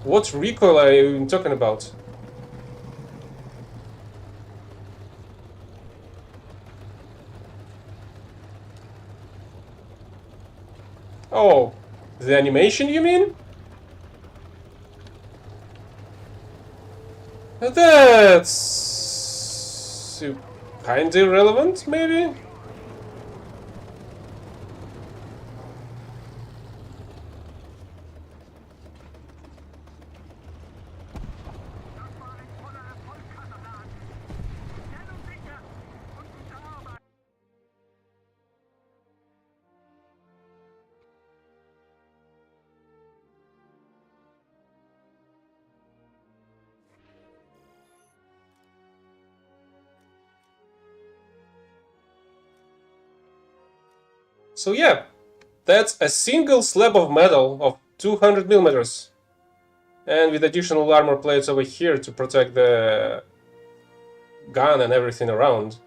What recoil are you talking about? Oh, the animation, you mean? That's kind of irrelevant, maybe? Das war ein voller Erfolg, Kamerad. Stellung sicher und gute Arbeit. So yeah, that's a single slab of metal of 200 millimeters. And with additional armor plates over here to protect the gun and everything around.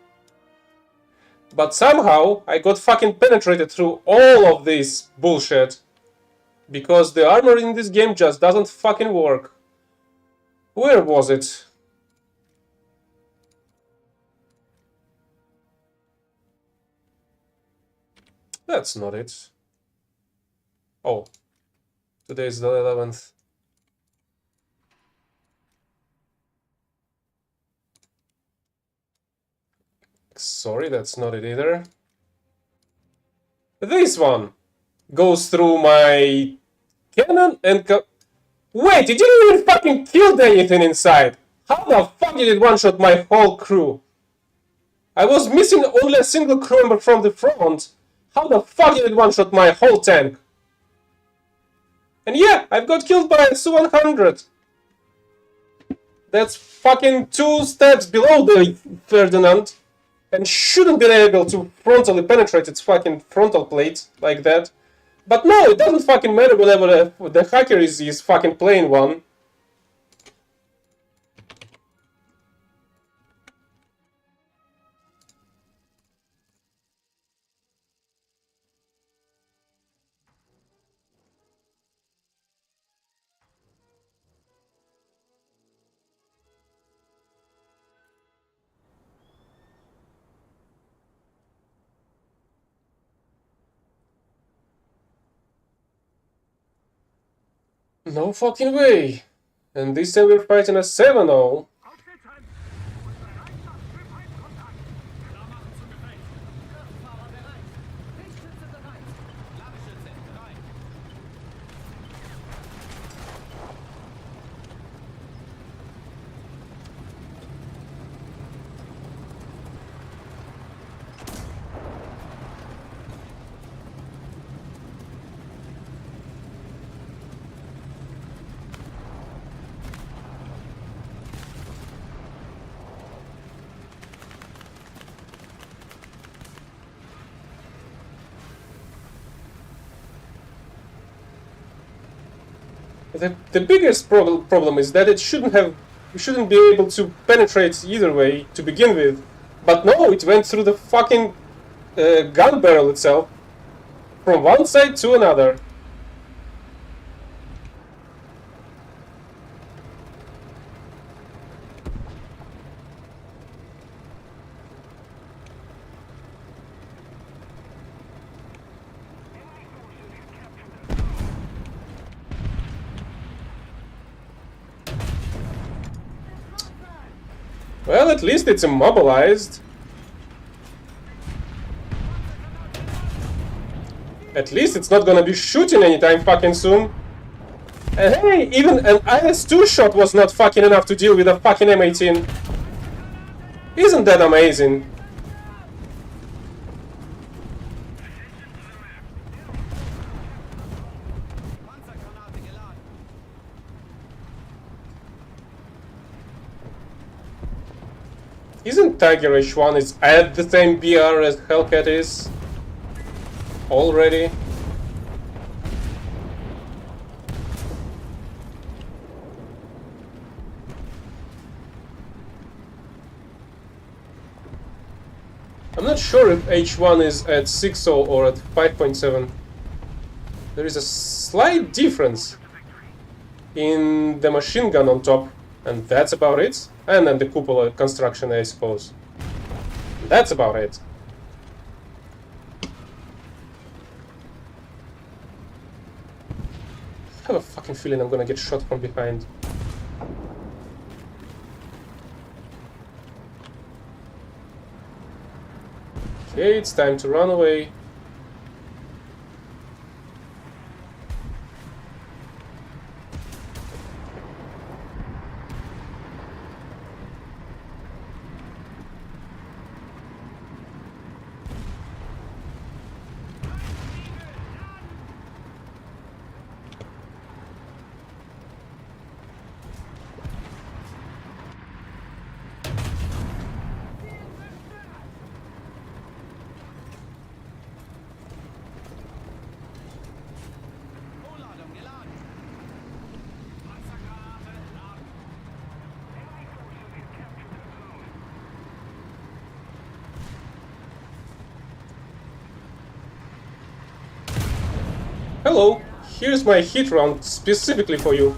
But somehow I got fucking penetrated through all of this bullshit. Because the armor in this game just doesn't fucking work. Where was it? That's not it. Oh. Today is the 11th. Sorry, that's not it either. This one goes through my cannon and wait, it didn't even fucking kill anything inside! How the fuck did it one-shot my whole crew? I was missing only a single crew member from the front. How the fuck did it one-shot my whole tank? And yeah, I've got killed by a Su-100. That's fucking 2 steps below the Ferdinand. And shouldn't be able to frontally penetrate its fucking frontal plate like that. But no, it doesn't fucking matter whenever the hacker is fucking playing one. No fucking way. And this time we're fighting a 7-0. Aufstellen! Unsere Leidenschaft für Feindkontakt! Klar machen zum Gefecht! Kraftfahrer bereit. Lichtschütze bereit. Langschütze bereit. The biggest problem is that it shouldn't be able to penetrate either way to begin with. But no, it went through the fucking gun barrel itself. From one side to another. Well, at least it's immobilized. At least it's not gonna be shooting anytime fucking soon. And hey, even an IS-2 shot was not fucking enough to deal with a fucking M18. Isn't that amazing? Panzergranate geladen. Isn't Tiger H1 is at the same BR as Hellcat is? Already? I'm not sure if H1 is at 6.0 or at 5.7. There is a slight difference in the machine gun on top, and that's about it. And then the cupola construction, I suppose. That's about it. have a fucking feeling I'm gonna get shot from behind. Okay, it's time to run away. Vorladung geladen. Panzergranate laden. Enemy forces have captured the zone. Hello, here's my hit round specifically for you.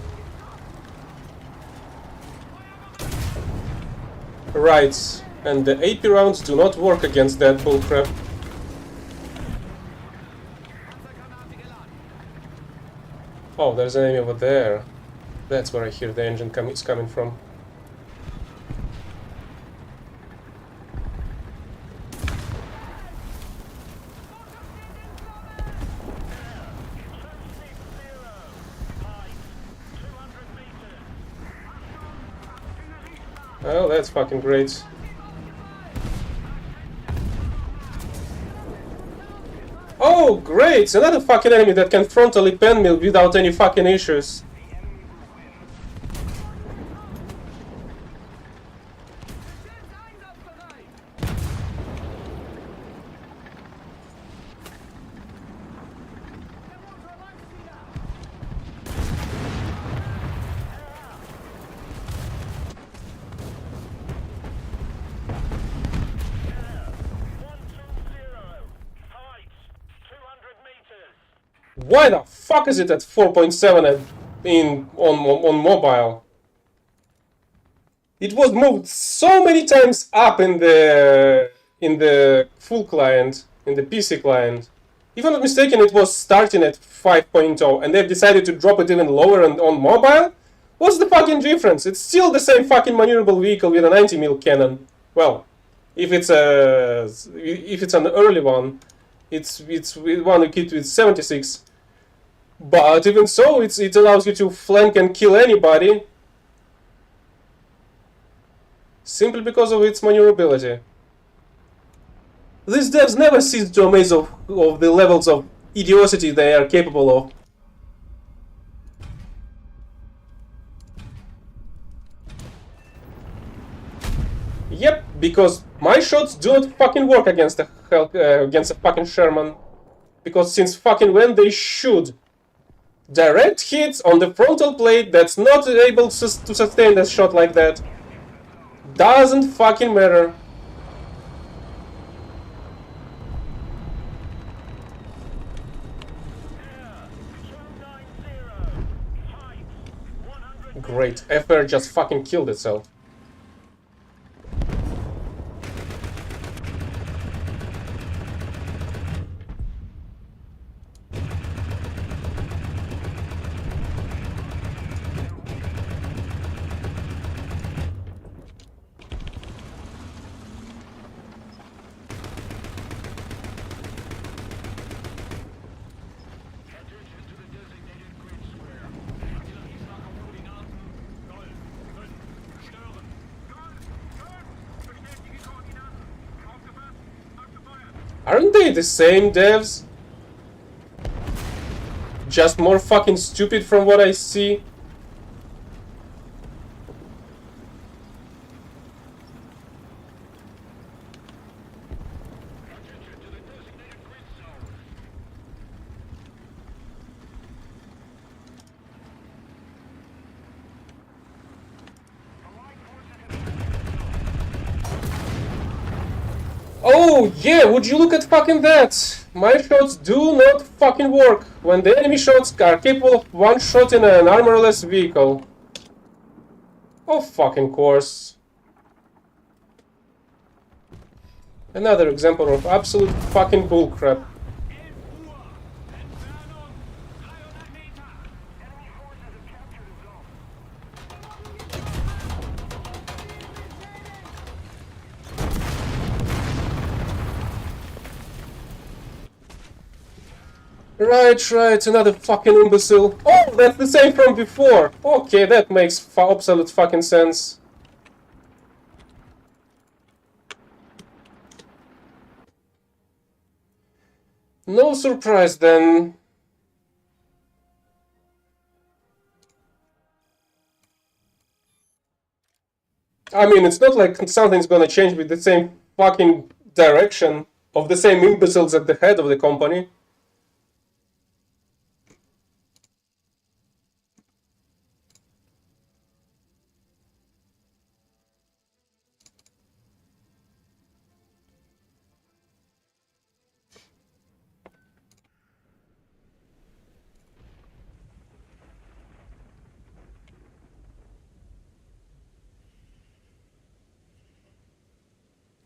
Right, and the AP rounds do not work against that bullcrap. Panzergranate geladen. Oh, there's an enemy over there. That's where I hear the engine is coming from. Well, that's fucking great. Oh, great! Another fucking enemy that can frontally pen me without any fucking issues. Why the fuck is it at 4.7 on mobile? It was moved so many times up in the full client, in the PC client. If I'm not mistaken, it was starting at 5.0 and they've decided to drop it even lower on mobile? What's the fucking difference? It's still the same fucking maneuverable vehicle with a 90mm cannon. Well, if it's an early one, it's one equipped with 76. But even so, it allows you to flank and kill anybody simply because of its maneuverability. These devs never cease to amaze of the levels of idiocy they are capable of. Yep, because my shots do not fucking work against a fucking Sherman. Because since fucking when they shoot direct hits on the frontal plate that's not able to sustain a shot like that, doesn't fucking matter. Great, FR just fucking killed itself. Aren't they the same devs? Just more fucking stupid from what I see. Oh yeah, would you look at fucking that? My shots do not fucking work when the enemy shots are capable of one-shotting an armorless vehicle. Of fucking course. Another example of absolute fucking bullcrap. 11 Uhr. Entfernung 300 Meter. Enemy Right, another fucking imbecile. Oh, that's the same from before. Okay, that makes absolute fucking sense. No surprise then. I mean, it's not like something's gonna change with the same fucking direction of the same imbeciles at the head of the company.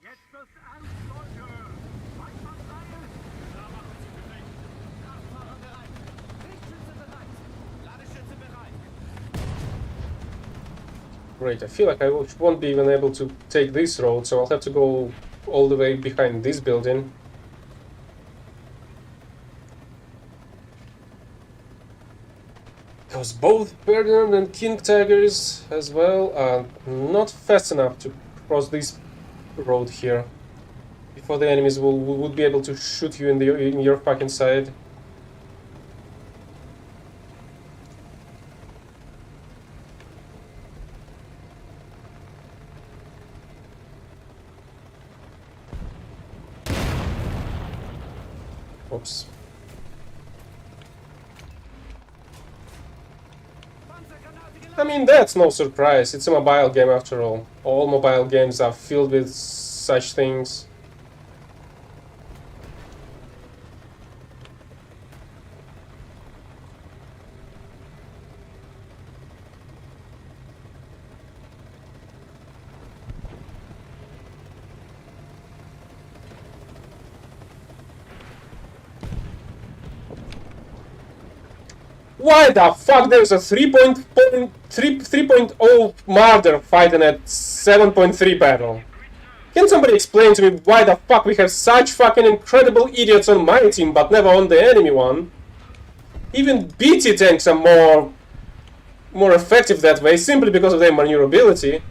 Jetzt das aus, Leute! Einsatzreihe! Da machen Sie bereit. Kraftfahrer bereit. Lichtschütze bereit. Ladeschütze bereit. Great, I feel like I won't be even able to take this road, so I'll have to go all the way behind this building. Because both Ferdinand and King Tigers as well are not fast enough to cross this road here before the enemies would be able to shoot you in your fucking side. Oops. I mean, that's no surprise. It's a mobile game after all. All mobile games are filled with such things. Why the fuck there's a 3.0 Marder fighting at 7.3 battle? Can somebody explain to me why the fuck we have such fucking incredible idiots on my team but never on the enemy one? Even BT tanks are more effective that way simply because of their maneuverability.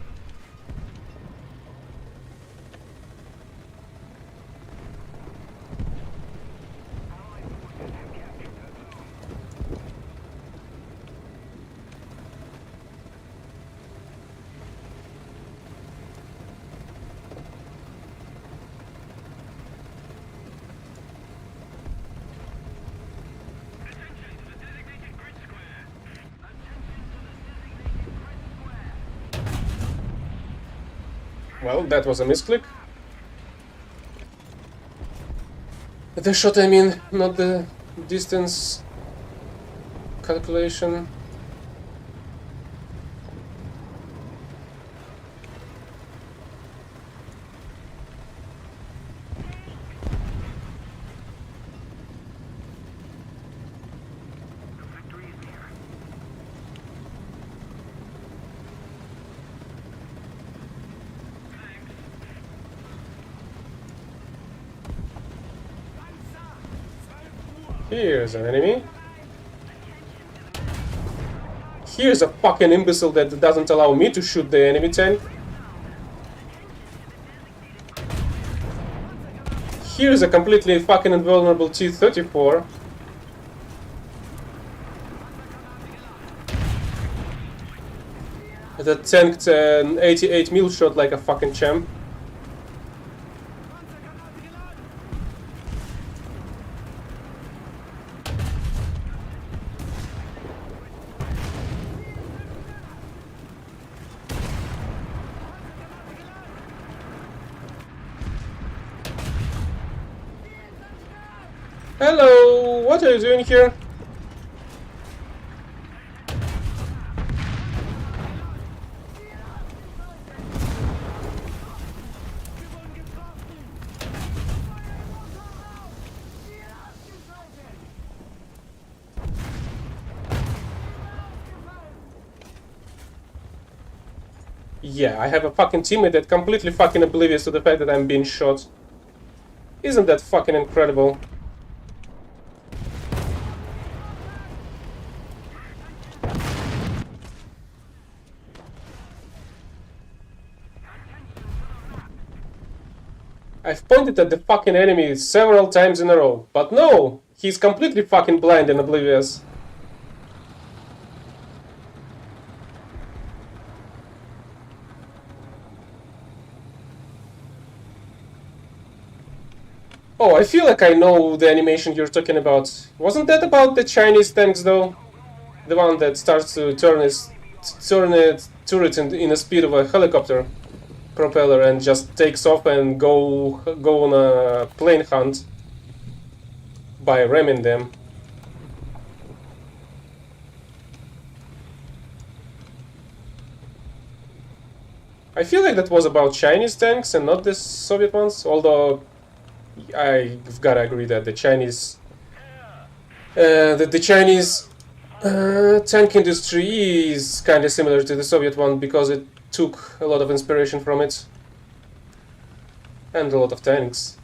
Well, that was a misclick. The shot, I mean, not the distance calculation. Here's an enemy. Here's a fucking imbecile that doesn't allow me to shoot the enemy tank. Here's a completely fucking invulnerable T-34. That tanked an 88 mil shot like a fucking champ. Hello, what are you doing here? Yeah, I have a fucking teammate that completely fucking oblivious to the fact that I'm being shot. Isn't that fucking incredible? I've pointed at the fucking enemy several times in a row, but no! He's completely fucking blind and oblivious. Oh, I feel like I know the animation you're talking about. Wasn't that about the Chinese tanks, though? The one that starts to turn its turret in the speed of a helicopter propeller and just takes off and go on a plane hunt by ramming them. I feel like that was about Chinese tanks and not the Soviet ones, although I've gotta agree that the Chinese tank industry is kind of similar to the Soviet one because it took a lot of inspiration from it and a lot of tanks.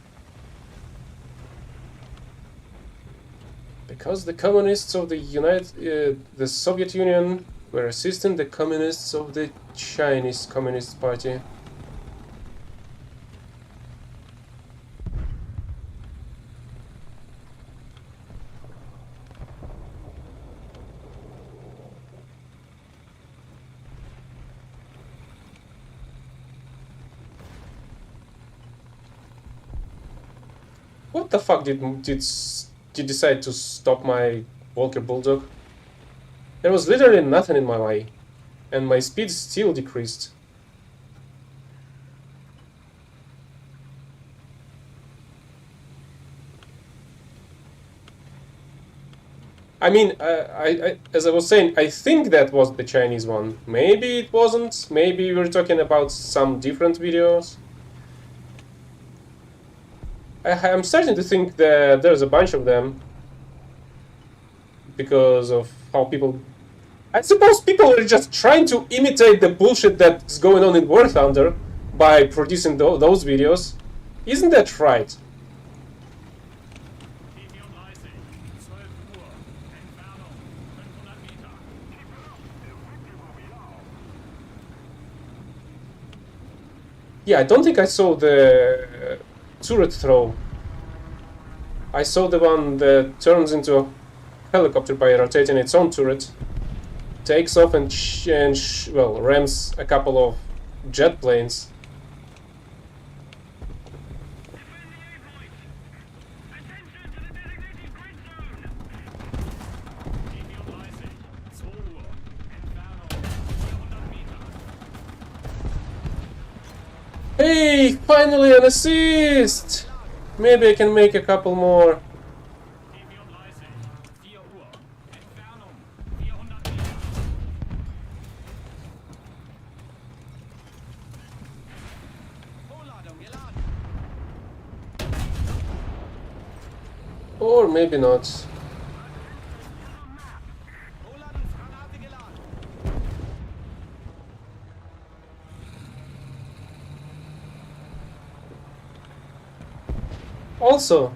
Because the communists of the Soviet Union were assisting the communists of the Chinese Communist Party. What the fuck did decide to stop my Walker Bulldog? There was literally nothing in my way, and my speed still decreased. I mean, as I was saying, I think that was the Chinese one. Maybe it wasn't. Maybe we're talking about some different videos. I'm starting to think that there's a bunch of them because of how people... I suppose people are just trying to imitate the bullshit that's going on in War Thunder by producing those videos. Isn't that right? Yeah, I don't think I saw the turret throw. I saw the one that turns into a helicopter by rotating its own turret, takes off and well, rams a couple of jet planes. Hey, finally an assist! Maybe I can make a couple more. Or maybe not. Also,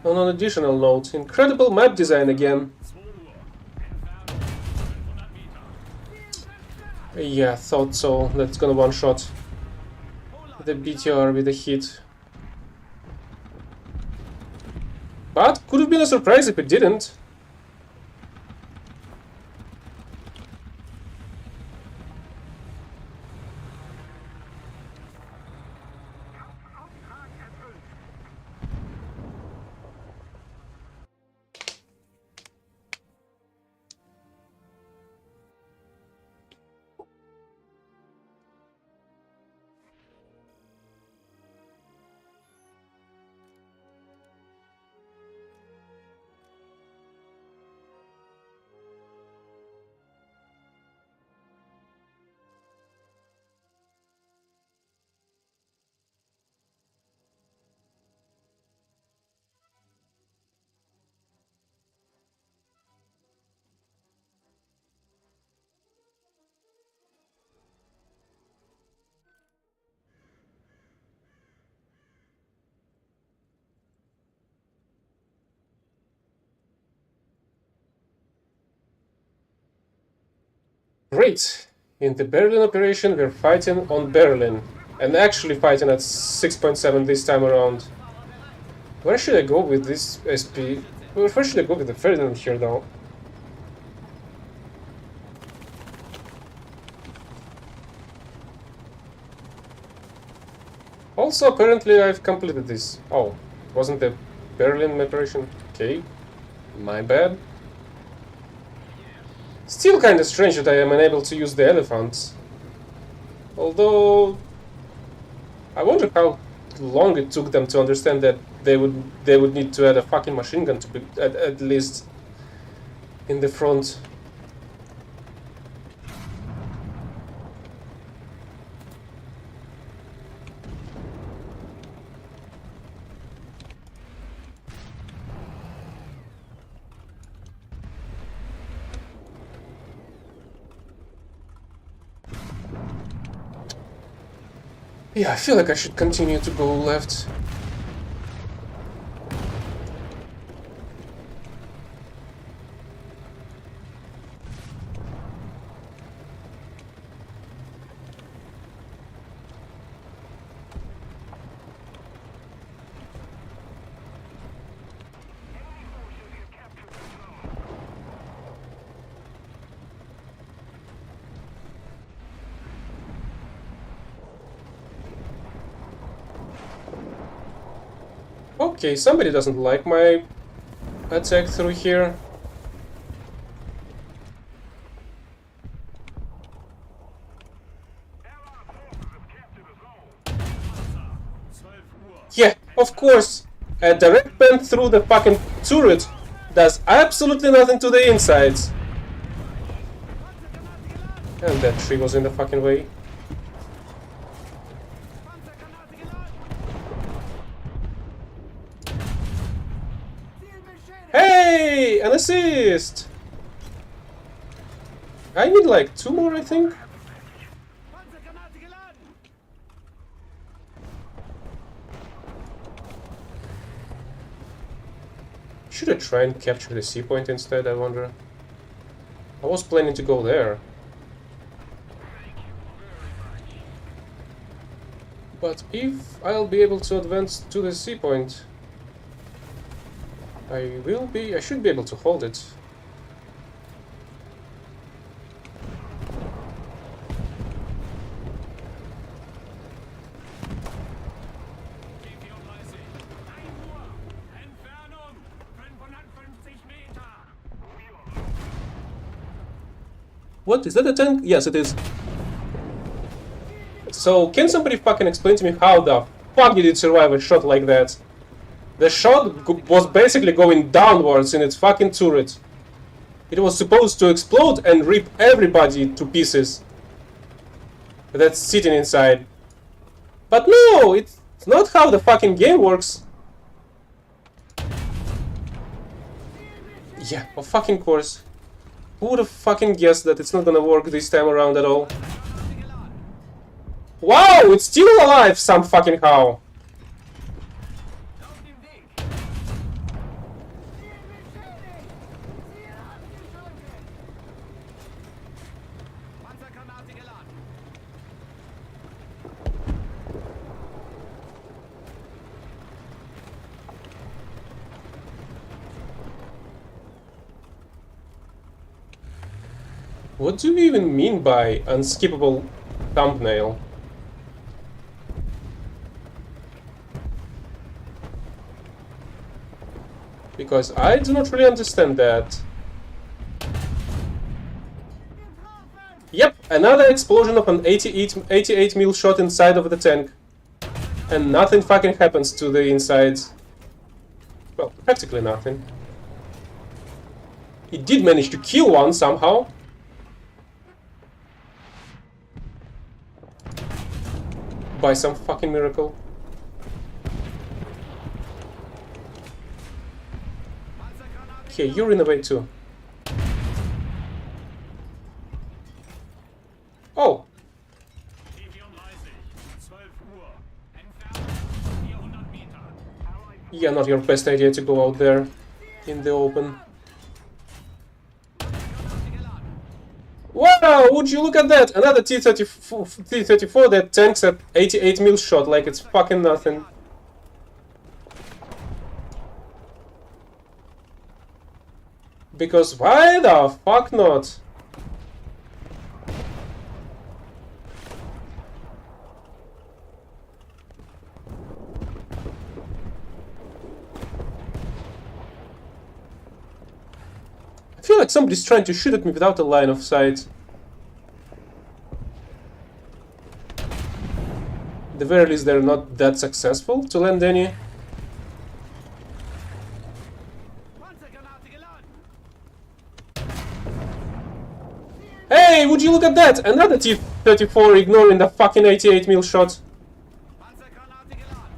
on an additional note, incredible map design again. Yeah, thought so. That's gonna one-shot the BTR with a hit. But could have been a surprise if it didn't. Great! In the Berlin operation, we're fighting on Berlin. And actually fighting at 6.7 this time around. Where should I go with this SP? Where should I go with the Ferdinand here though? Also, apparently I've completed this. Oh, wasn't the Berlin operation? Okay, my bad. Still kinda strange that I am unable to use the elephants. Although, I wonder how long it took them to understand that they would need to add a fucking machine gun to be at least in the front. Yeah, I feel like I should continue to go left. Okay, somebody doesn't like my attack through here. Yeah, of course. A direct bend through the fucking turret does absolutely nothing to the insides. And that tree was in the fucking way. Hey, an assist! I need like 2 more, I think. Should I try and capture the C point instead, I wonder? I was planning to go there. But if I'll be able to advance to the C point, I should be able to hold it. What? Is that a tank? Yes, it is. So, can somebody fucking explain to me how the fuck did it survive a shot like that? The shot was basically going downwards in its fucking turret. It was supposed to explode and rip everybody to pieces that's sitting inside. But no, it's not how the fucking game works. Yeah, of fucking course. Who would have fucking guessed that it's not gonna work this time around at all? Wow, it's still alive some fucking how. What do you even mean by unskippable thumbnail? Because I do not really understand that. Yep, another explosion of an 88 mil shot inside of the tank. And nothing fucking happens to the insides. Well, practically nothing. It did manage to kill one somehow. By some fucking miracle. Okay, you're in the way too. Oh! Yeah, not your best idea to go out there in the open. Wow, would you look at that? Another T-34 that tanks at 88 mil shot like it's fucking nothing. Because why the fuck not? I feel like somebody's trying to shoot at me without a line of sight. At the very least, they're not that successful to land any. Panzergranate geladen. Hey, would you look at that? Another T-34 ignoring the fucking 88 mil shot. Panzergranate geladen.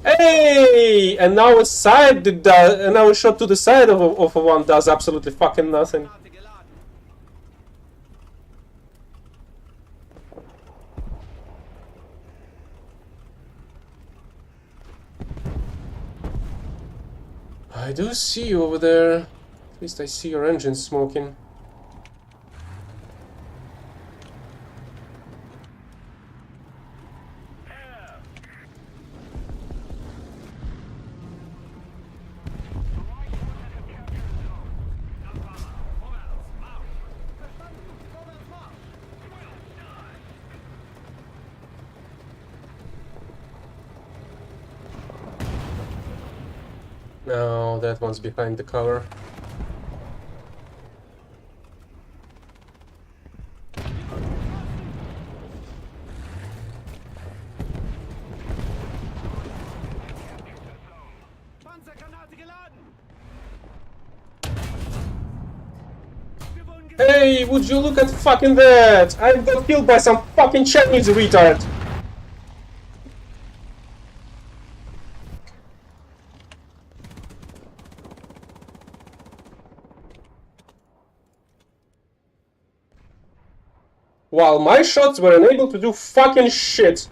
Hey! And now a side did and now a shot to the side of a one does absolutely fucking nothing. Granate geladen. I do see you over there. At least I see your engine smoking. Vorwärts Marsch. No, that one's behind the cover. Panzergranate geladen. Wir wurden Hey, would you look at fucking that? I got killed by some fucking Chinese retard. While my shots were unable to do fucking shit.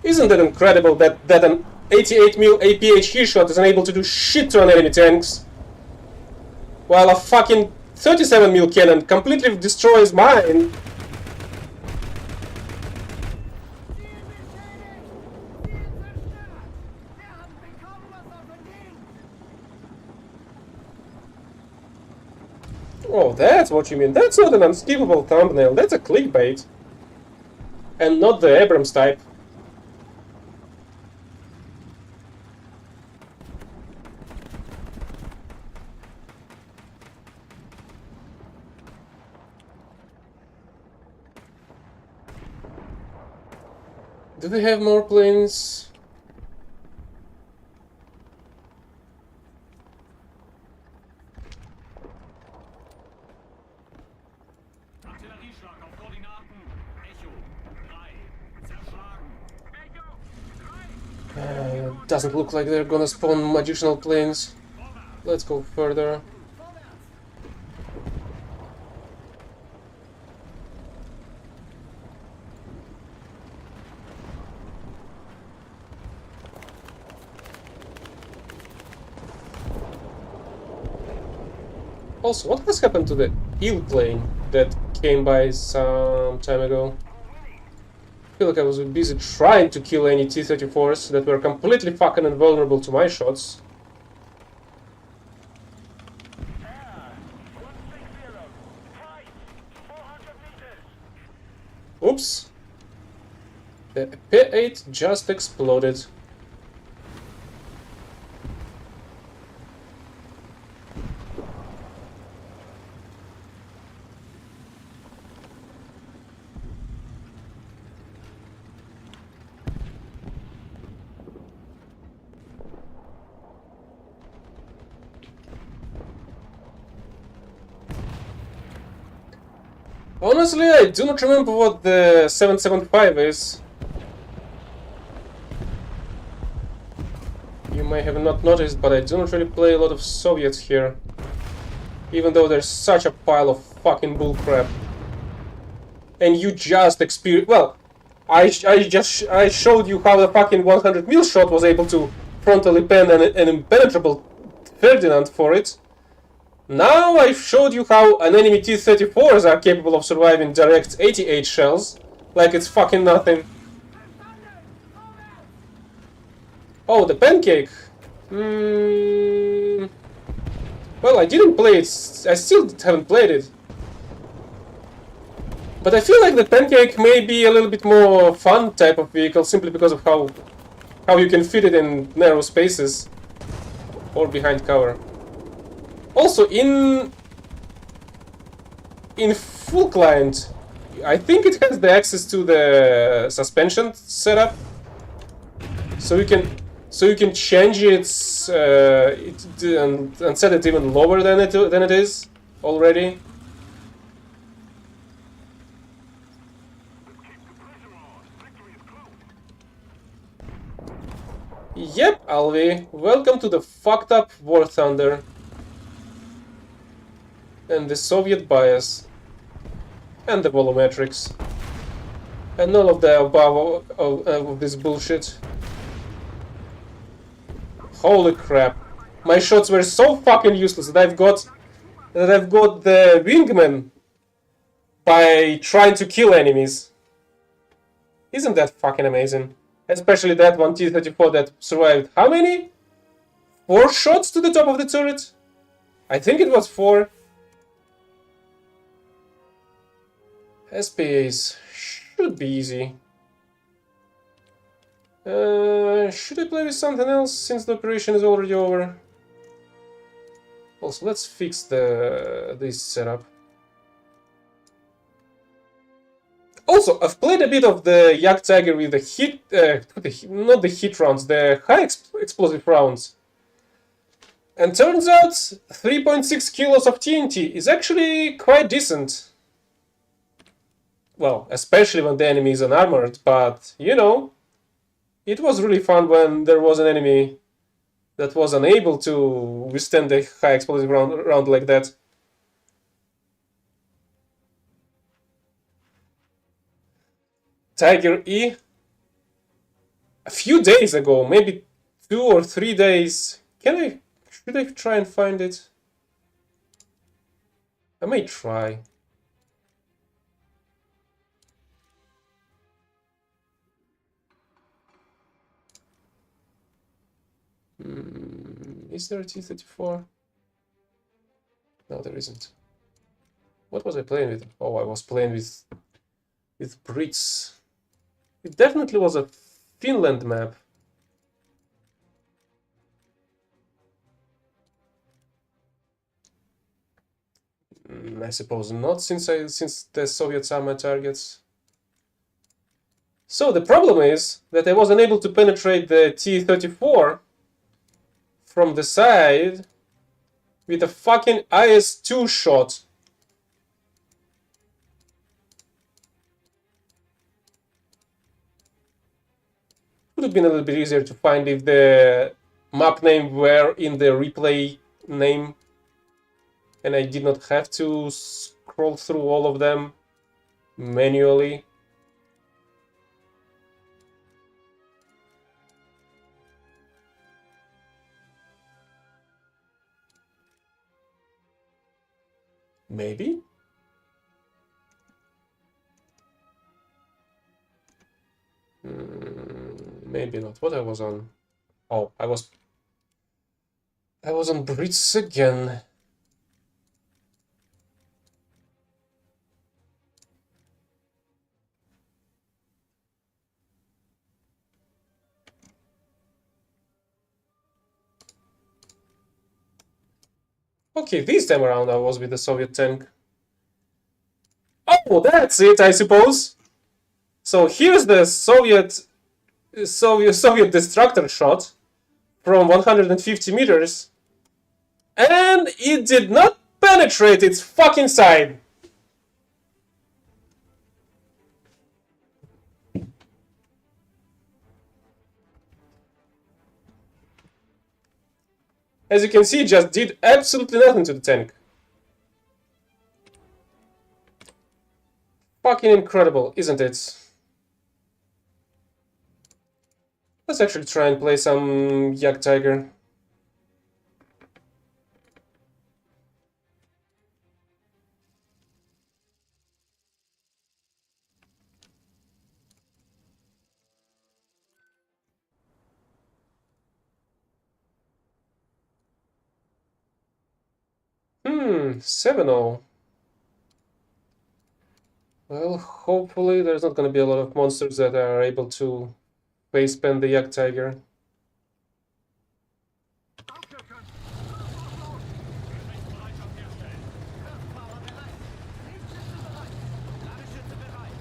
Isn't that incredible that an 88 mil APHE shot is unable to do shit to an enemy tanks? While a fucking 37 mil cannon completely destroys mine. Oh, that's what you mean. That's not an unskippable thumbnail. That's a clickbait. And not the Abrams type. Do they have more planes? Artillerieschlag auf Koordinaten. Echo 3. Zerschlagen. Echo 3. Doesn't look like they're gonna spawn additional planes. Let's go further. Also, what has happened to the eel plane that came by some time ago? I feel like I was busy trying to kill any T-34s that were completely fucking invulnerable to my shots. Air 160. Price 400 meters. Oops. The P-8 just exploded. Honestly, I do not remember what the 775 is. You may have not noticed, but I do not really play a lot of Soviets here. Even though there's such a pile of fucking bullcrap. And you just experience... Well, I showed you how the fucking 100 mil shot was able to frontally pen an impenetrable Ferdinand for it. Now I've showed you how an enemy T-34s are capable of surviving direct 88 shells. Like it's fucking nothing. Oh, the pancake. Well, I didn't play it. I still haven't played it. But I feel like the pancake may be a little bit more fun type of vehicle simply because of how you can fit it in narrow spaces or behind cover. Also, in full client, I think it has the access to the suspension setup, so you can change it and set it even lower than it is already. Yep, Alvi, welcome to the fucked up War Thunder and the Soviet bias and the volumetrics and all of the above of this bullshit. Holy crap! My shots were so fucking useless that I've got the wingman by trying to kill enemies. Isn't that fucking amazing? Especially that one T-34 that survived how many? 4 shots to the top of the turret? I think it was 4. SPAs should be easy. Should I play with something else since the operation is already over? Also, let's fix this setup. Also, I've played a bit of the Yak Tiger with the hit, not the hit rounds, the high explosive rounds. And turns out 3.6 kilos of TNT is actually quite decent. Well, especially when the enemy is unarmored, but you know, it was really fun when there was an enemy that was unable to withstand a high explosive round like that. Tiger E. A few days ago, maybe 2 or 3 days. Should I try and find it? I may try. Is there a T-34? No, there isn't. What was I playing with? Oh, I was playing with Brits. It definitely was a Finland map. I suppose not, since the Soviets are my targets. So the problem is that I was unable to penetrate the T-34 from the side with a fucking IS-2 shot. Would have been a little bit easier to find if the map name were in the replay name and I did not have to scroll through all of them manually. Maybe? Maybe not. What I was on? Oh, I was on Brits again. Okay, this time around I was with the Soviet tank. Oh, that's it, I suppose. So here's the Soviet destructor shot from 150 meters, and it did not penetrate its fucking side. As you can see, just did absolutely nothing to the tank. Fucking incredible, isn't it? Let's actually try and play some Yak Tiger. Hmm, 7-0. Well, hopefully there's not gonna be a lot of monsters that are able to face pen the Yak Tiger. Bereitschaft herstellen. Kraftfahrer bereit. Triebschütze bereit. Ladeschütze bereit.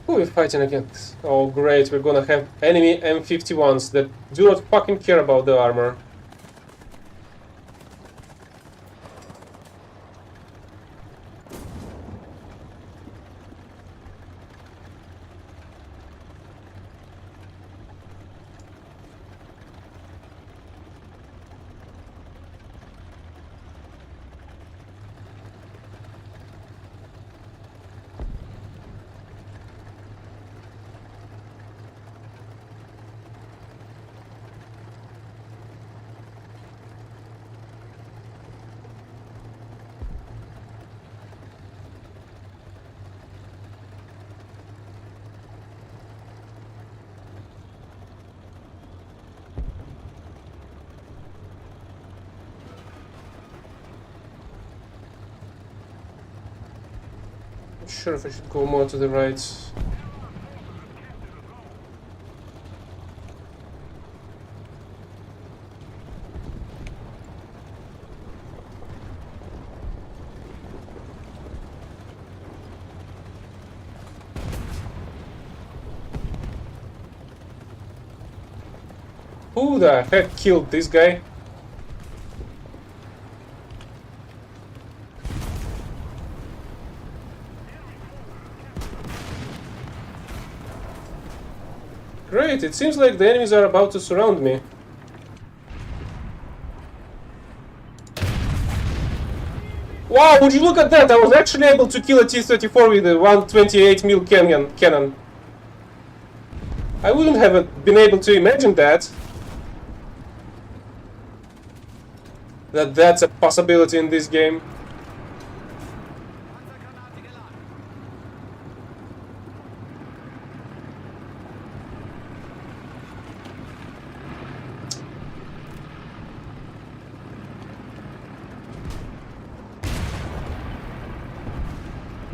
Who are we fighting against? Oh great, we're gonna have enemy M51s that do not fucking care about the armor. Not sure if I should go more to the right. Who the heck killed this guy? Great, it seems like the enemies are about to surround me. Wow, would you look at that? I was actually able to kill a T-34 with a 128mm cannon. I wouldn't have been able to imagine that. That's a possibility in this game. Panzergranate geladen.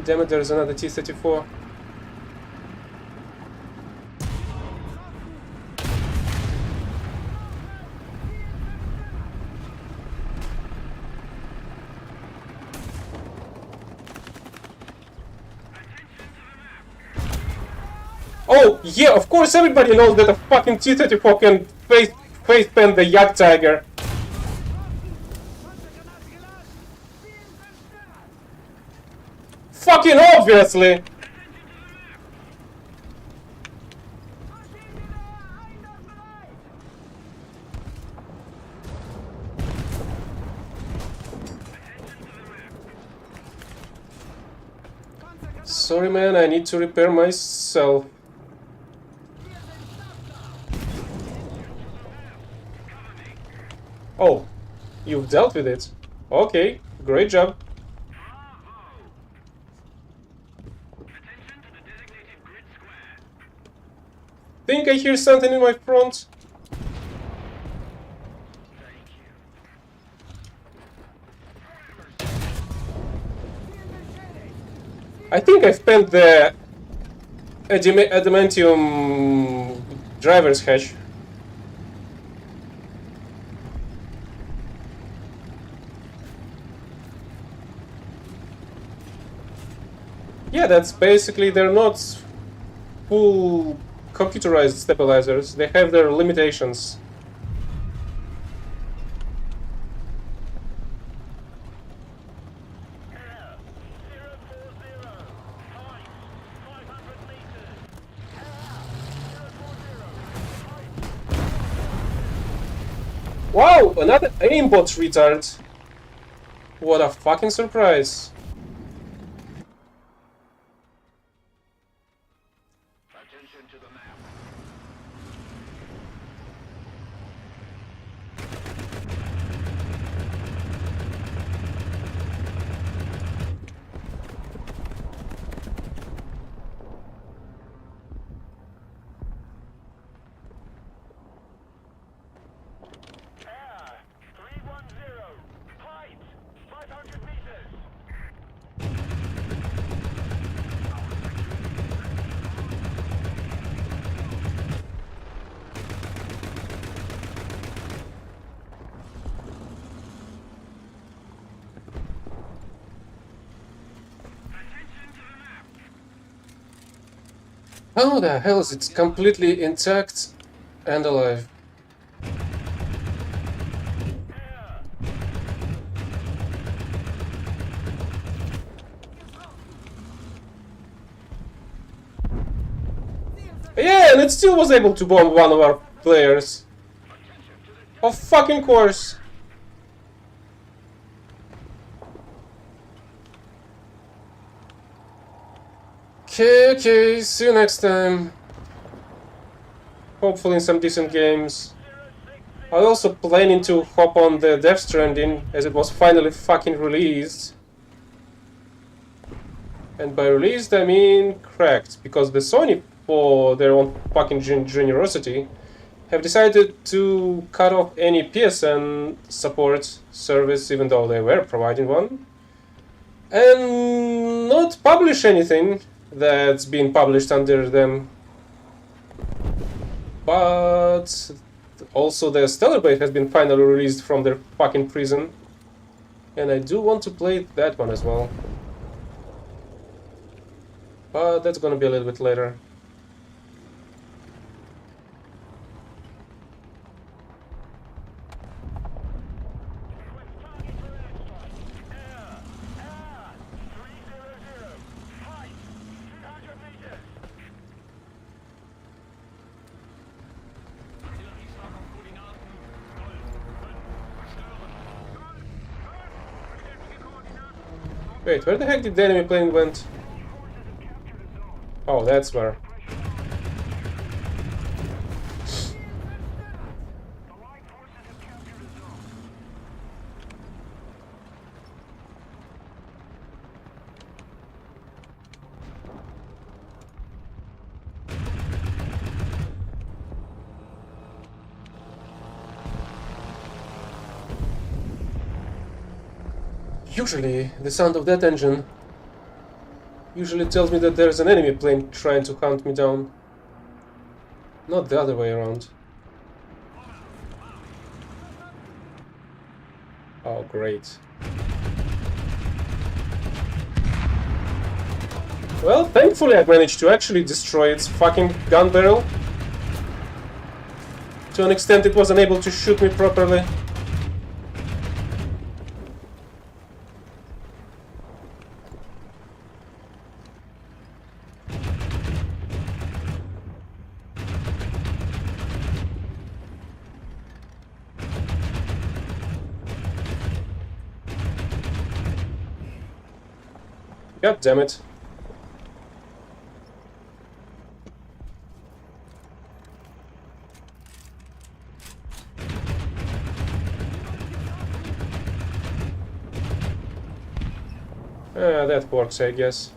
Damn it, there's another T-34. Oh, yeah, of course everybody knows that a fucking T-34 can face pen the Yak Tiger. Panzergranate geladen. Ziel zerstört. Fucking obviously! Maschinengewehr einsatzbereit. Panzergranate. Sorry man, I need to repair myself. Wir sind startklar. Oh, you've dealt with it. Okay, great job. Attention to the designated grid square. Think I hear something in my front? Thank you. Ziel beschädigt. I think I spent the adamantium driver's hatch. Yeah, that's basically, they're not full computerized stabilizers. They have their limitations. Air 040. Height 500 meters. Air 040. Height Wow, another aimbot retard. What a fucking surprise. Attention to the map. Air 310. Height 500 meters. Attention to the map. How the hell is it completely intact and alive? Air. Yeah, and it still was able to bomb one of our players. Of fucking course. Okay, see you next time. Hopefully in some decent games. I was also planning to hop on the Death Stranding, as it was finally fucking released. And by released I mean cracked, because the Sony, for their own fucking generosity, have decided to cut off any PSN support service, even though they were providing one, and not publish anything that's been published under them. But also the Stellar Blade has been finally released from their fucking prison, and I do want to play that one as well. But that's gonna be a little bit later. Target for airstrike. Air. Air 300. Height 300 meters. Artillerieschlag auf Koordinaten. Gold 5. Stören. Gold 5. Bestätige Koordinaten. Wait, where the heck did the enemy plane went? Oh, that's where. Allied forces have captured a zone. Usually, the sound of that engine usually tells me that there's an enemy plane trying to hunt me down. Not the other way around. Oh, great. Well, thankfully I managed to actually destroy its fucking gun barrel. To an extent it was unable to shoot me properly. God damn it. That works, I guess.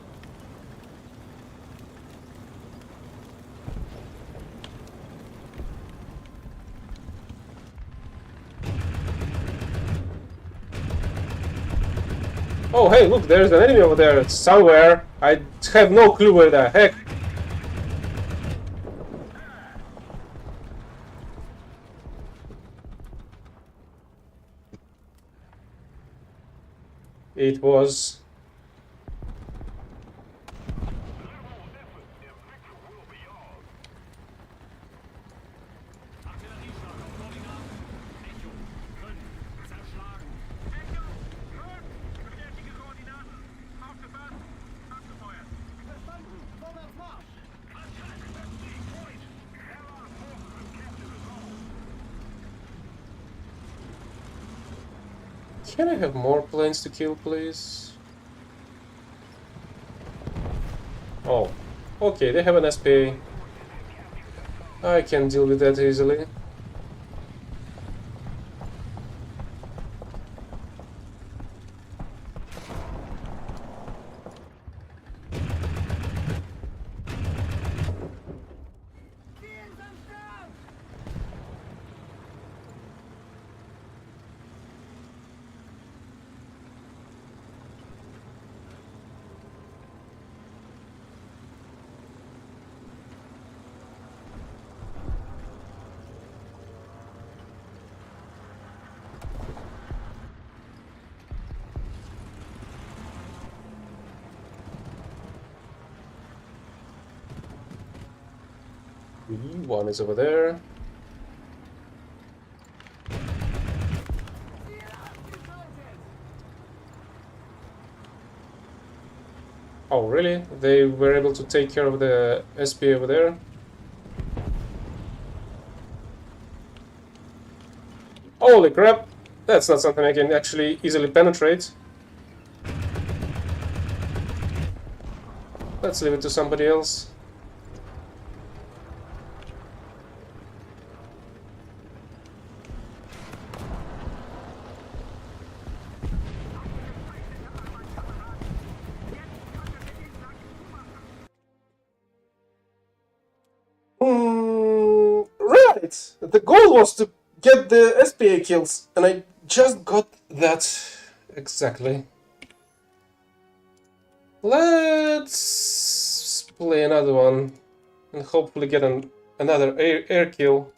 Oh, hey, look, there's an enemy over there somewhere. I have no clue where the heck. It was. Artillerieschlag auf Koordinaten. Echo 5. Zerschlagen. Echo 5. Bestätige Koordinaten. Aufgepasst. Abgefeuert. Verstanden. Vorwärts Marsch. Attack 50. Point. Allied forces have captured a zone. Can I have more planes to kill, please? Oh, okay, they have an SPA. I can deal with that easily. One is over there. Oh, really? They were able to take care of the SPA over there? Holy crap! That's not something I can actually easily penetrate. Let's leave it to somebody else. Right! The goal was to get the SPA kills, and I just got that. Exactly. Let's play another one and hopefully get another air kill.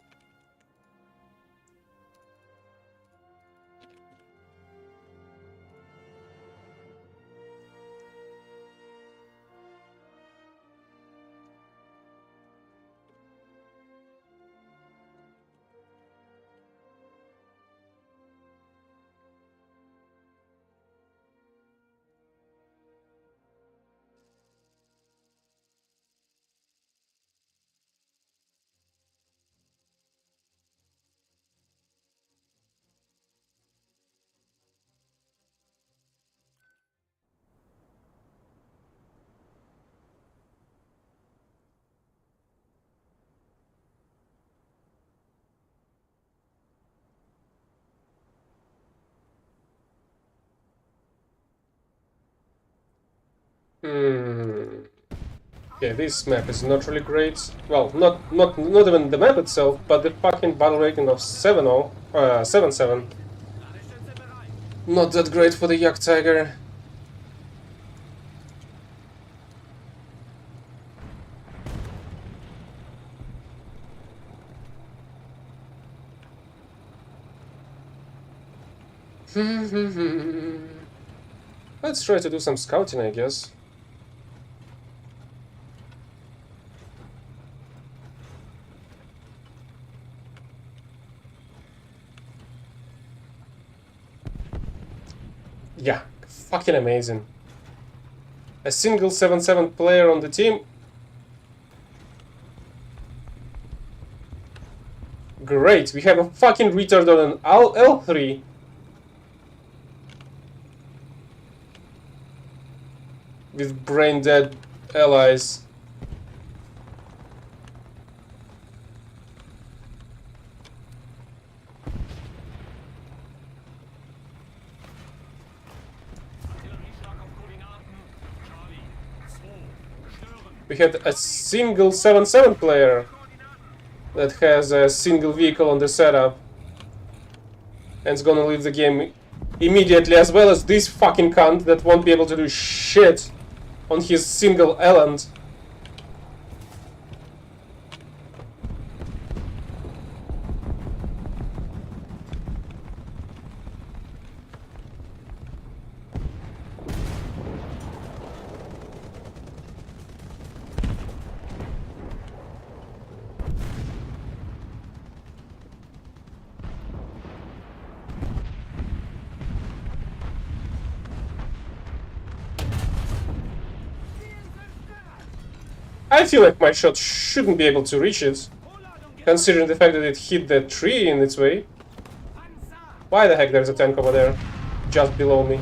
Yeah, this map is not really great. Well, not even the map itself, but the fucking battle rating of 7-0, 7-7. Not that great for the Yak Tiger. Let's try to do some scouting, I guess. Yeah, fucking amazing. A single 7-7 player on the team. Great, we have a fucking retard on an L3. With brain dead allies. We had a single 7-7 player that has a single vehicle on the setup and is gonna leave the game immediately, as well as this fucking cunt that won't be able to do shit on his single island. I feel like my shot shouldn't be able to reach it, considering the fact that it hit the tree in its way. Why the heck there's a tank over there? just below me.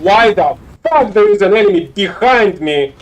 Why the fuck there is an enemy behind me?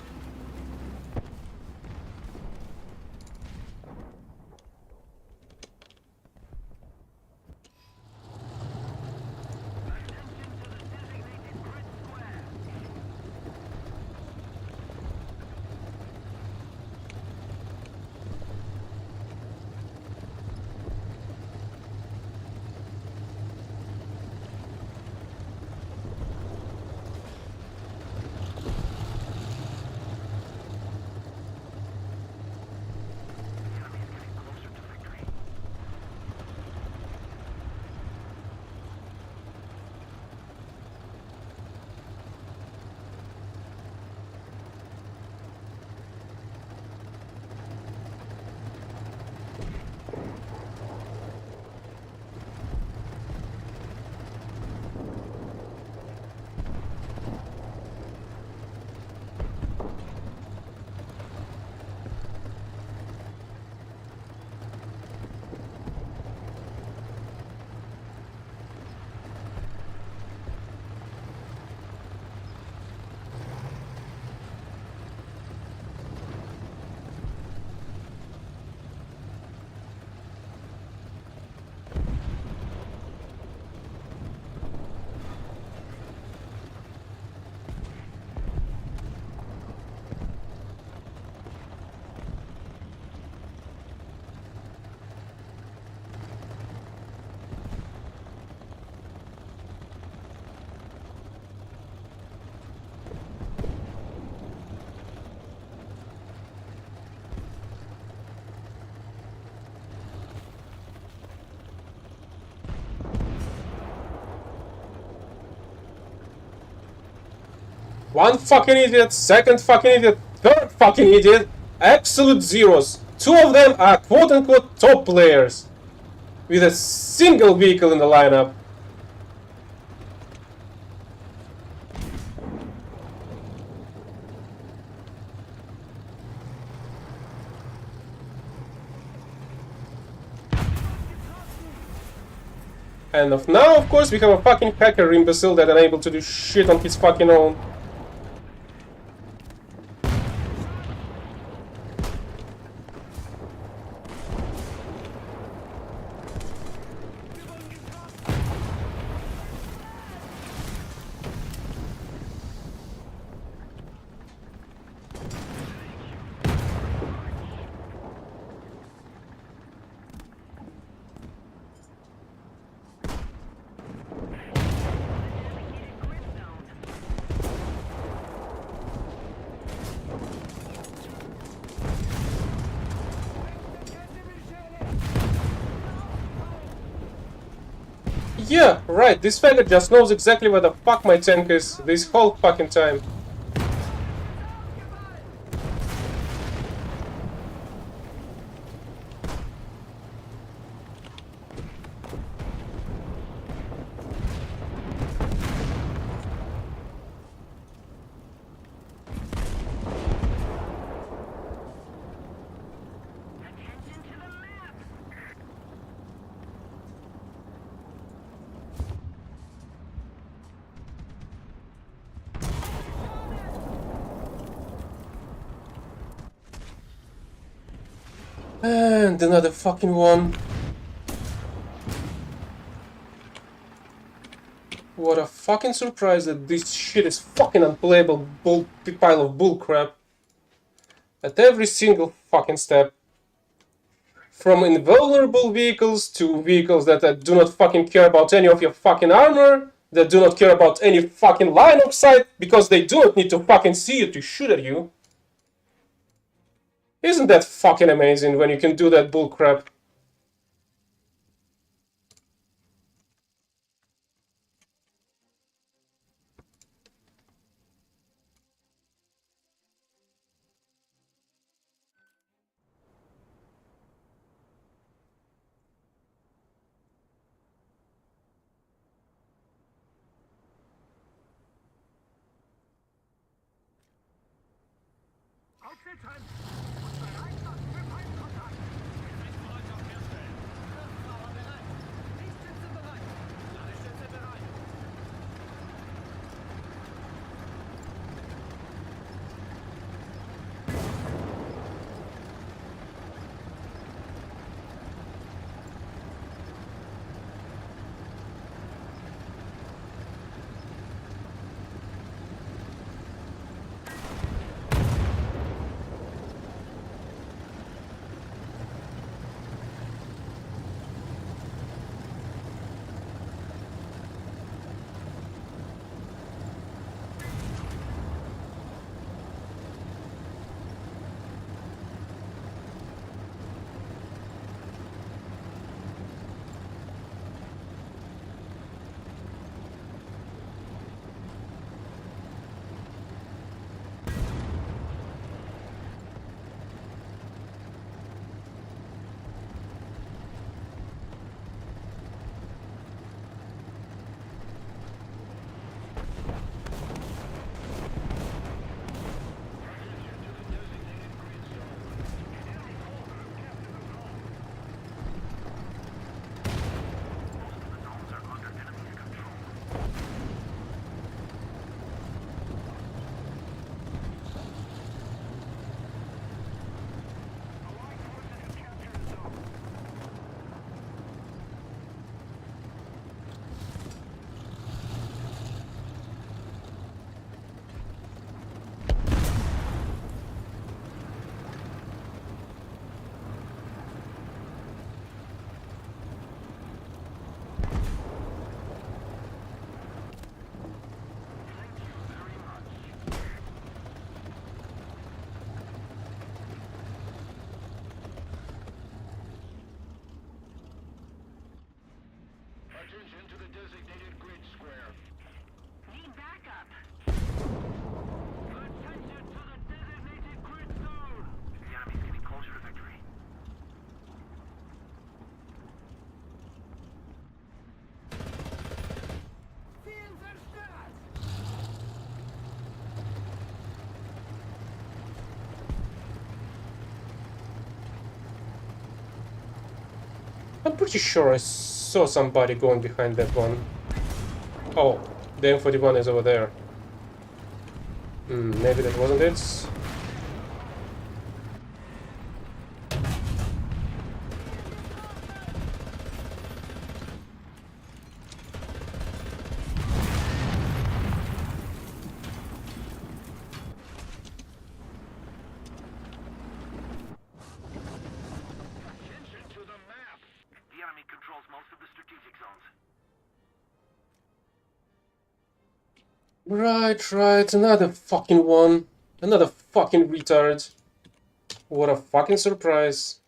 One fucking idiot, second fucking idiot, third fucking idiot, absolute zeros. Two of them are quote-unquote top players with a single vehicle in the lineup. And now, of course, we have a fucking hacker imbecile that unable to do shit on his fucking own. Yeah, right, this faggot just knows exactly where the fuck my tank is this whole fucking time. And another fucking one. What a fucking surprise that this shit is fucking unplayable pile of bullcrap. At every single fucking step. From invulnerable vehicles to vehicles that do not fucking care about any of your fucking armor, that do not care about any fucking line of sight, because they do not need to fucking see you to shoot at you. Isn't that fucking amazing when you can do that bullcrap? Sitzen! Und bereit machen für Feindkontakt! Gefechtsbereitschaft herstellen! Kraftfahrer bereit. Lichtschütze bereit. Ladestütze bereit. Attention to the designated grid square. Need backup. Attention to the designated grid zone! The enemy's getting closer to victory. Ziel zerstört. I'm pretty sure I saw somebody going behind that one. Oh, the M41 is over there. Maybe that wasn't it. Attention to the map! The enemy controls most of the strategic zones. Right, another fucking one. Another fucking retard. What a fucking surprise.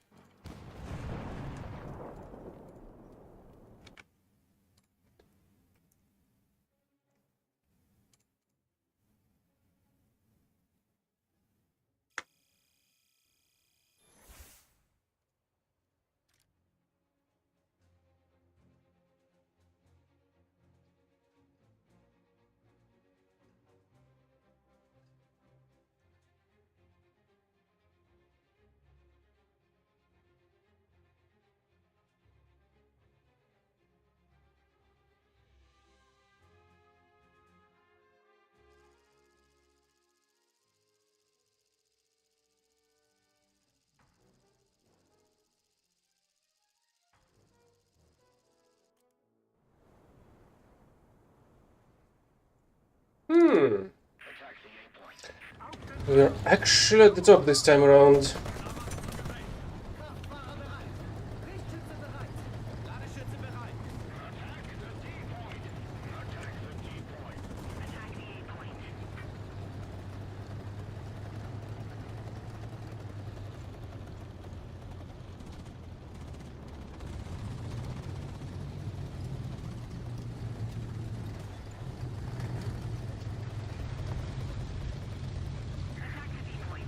Attack the A point. We're actually at the top this time around. Kraftfahrer bereit. Lichtschütze bereit. Ladestütze bereit. Attack the D point! Attack the D point! Attack the A point. Attack the B point.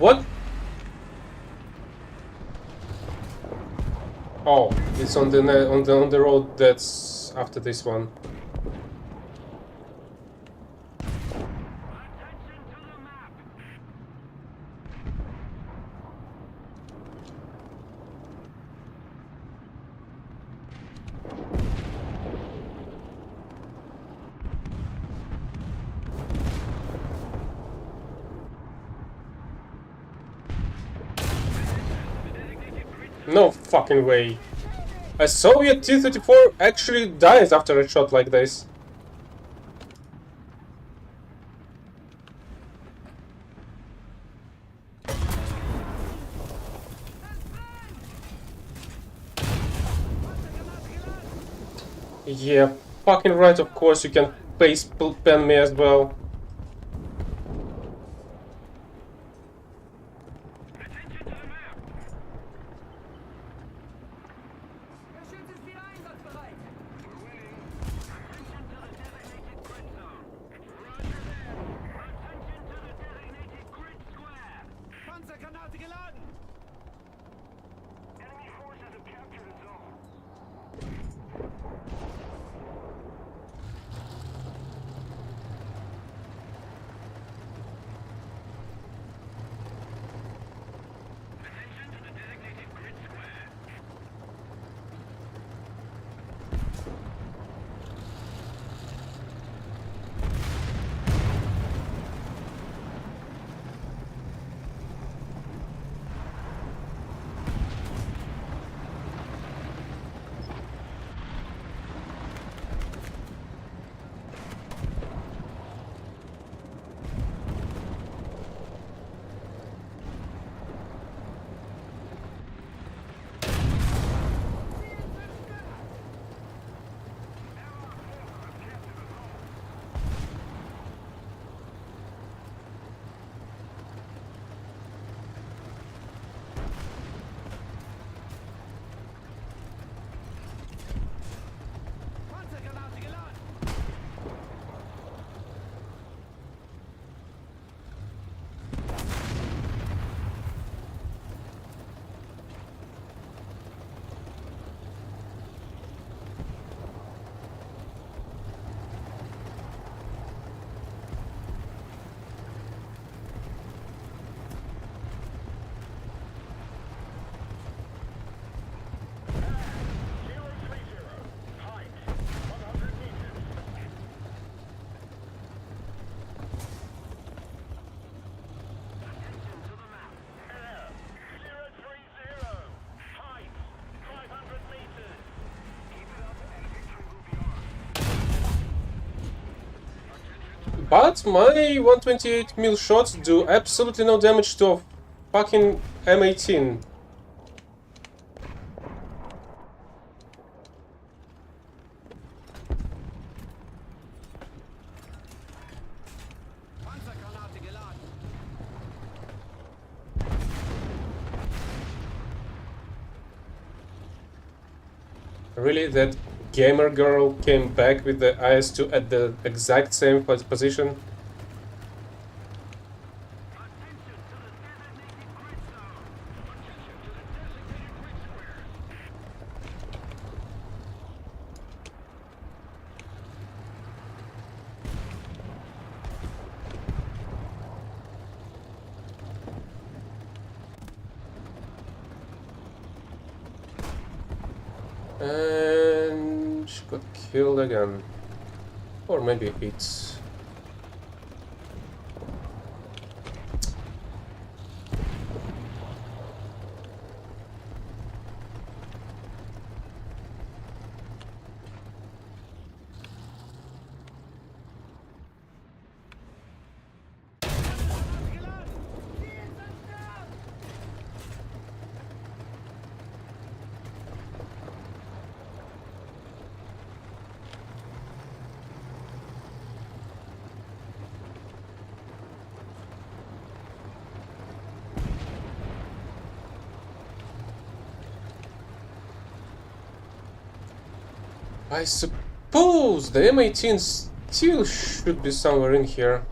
What? Oh, it's on the on the road that's after this one. Attention to the map. No fucking way. A Soviet T-34 actually dies after a shot like this. Yeah, fucking right, of course you can face pen me as well. Attention to the map. Der Schütze ist wieder einsatzbereit. We're winning. Attention to the designated grid zone. Roger that. Attention to the designated grid square. Panzergranate geladen. Enemy forces have captured a zone. Attention to the designated grid square. Panzergranate geladen. But my 128mm shots do absolutely no damage to a fucking M18. Panzergranate geladen. Really, that gamer girl came back with the IS-2 at the exact same position? And she got killed again. Or maybe hit. I suppose the M18 still should be somewhere in here.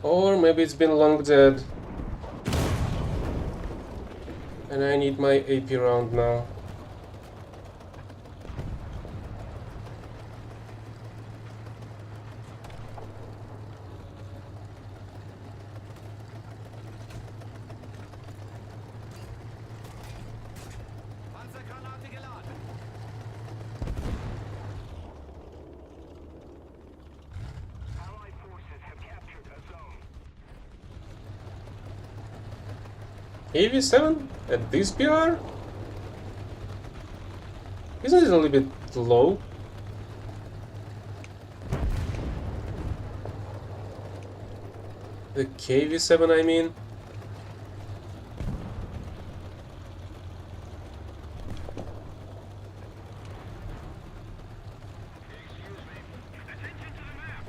Or maybe it's been long dead. And I need my AP round now. Panzergranate geladen. Allied forces have captured a zone. AV7 at this PR? Isn't it a little bit low? The KV7, I mean. Excuse me. Attention to the map.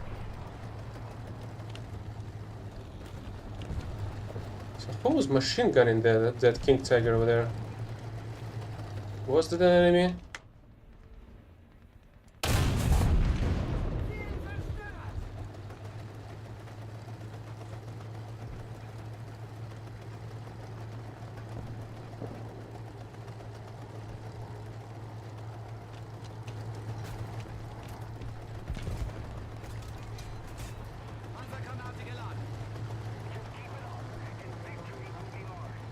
So who was machine gunning that King Tiger over there? Was that an enemy? Panzergranate geladen. Just keep it up, and victory will be ours.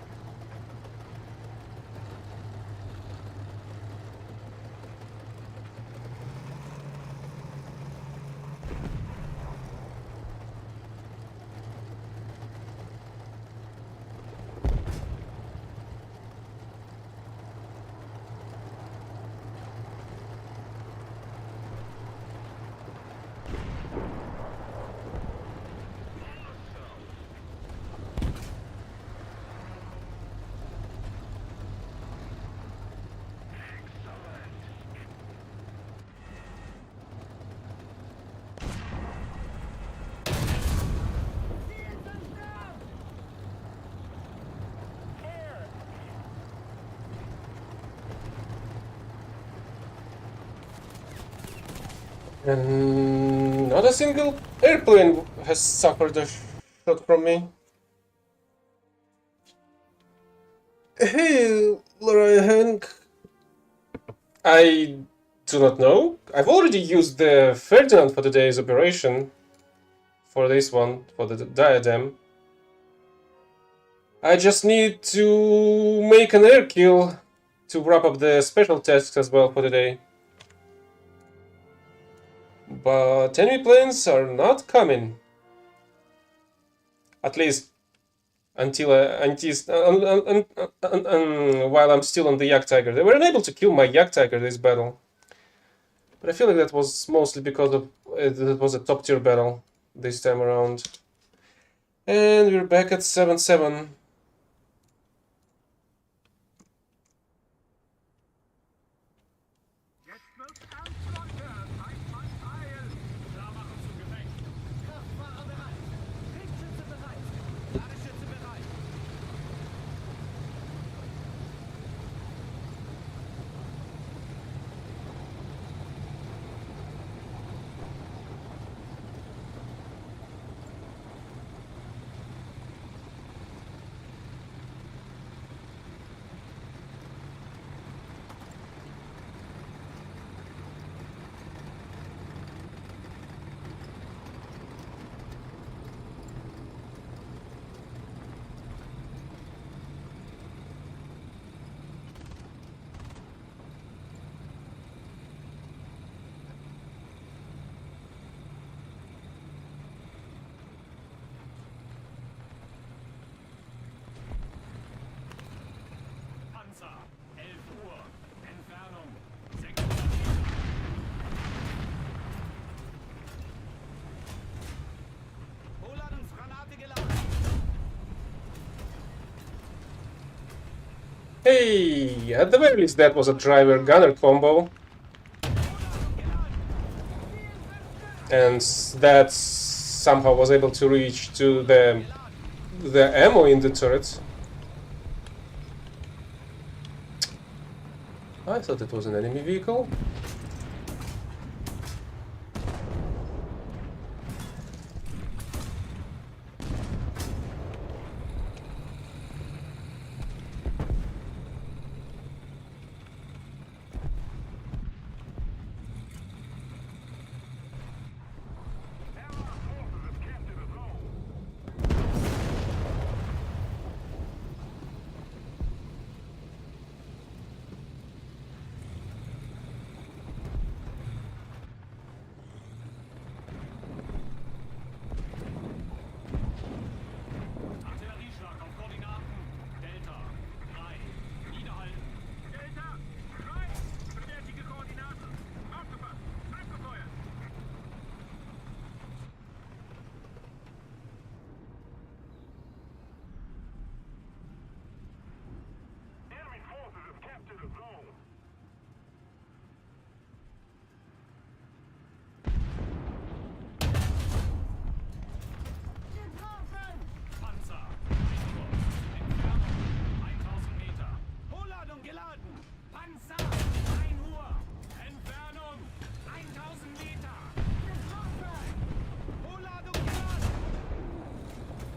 And not a single airplane has suffered a shot from me. Hey, Laura Hank. I do not know. I've already used the Ferdinand for today's operation. For this one, for the diadem. I just need to make an air kill to wrap up the special tasks as well for today. But enemy planes are not coming. At least until while I'm still on the Yak Tiger. They were unable to kill my Yak Tiger this battle. But I feel like that was mostly because of it was a top tier battle this time around. And we're back at 7-7. Jetzt wird's ernst, Leute. Halt mal Pfeil. Klarmachen zum Gefecht. Kraftfahrer bereit. Richtschütze bereit. Ladeschütze bereit. Panzer. 11 Uhr. Entfernung. 600 Meter. Hochladungsgranate geladen. Hey, at the very least that was a driver-gunner combo. And that somehow was able to reach to the ammo in the turret. I thought it was an enemy vehicle.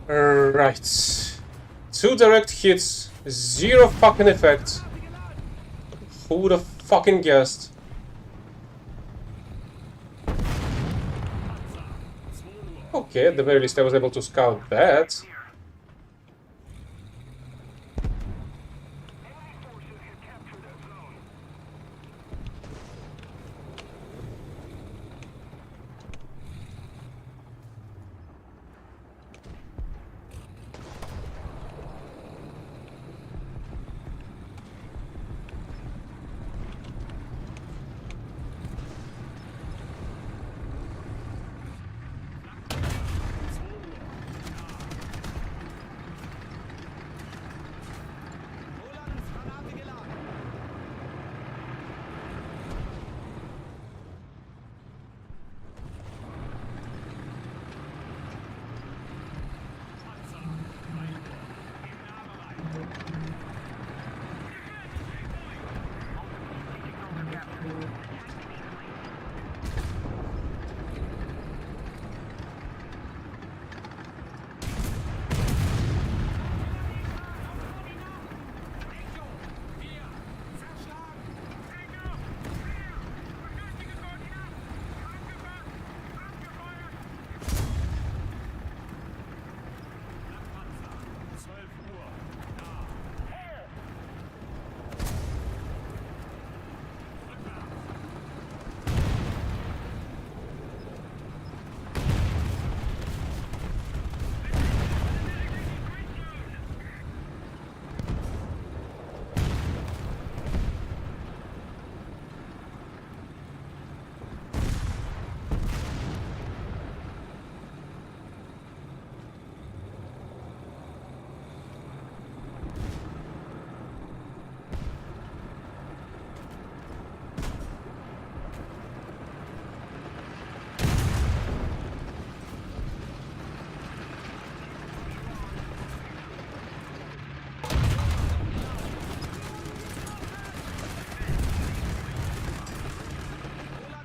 Right. 2 direct hits, 0 fucking effect. Who would have fucking guessed? Okay, at the very least I was able to scout that.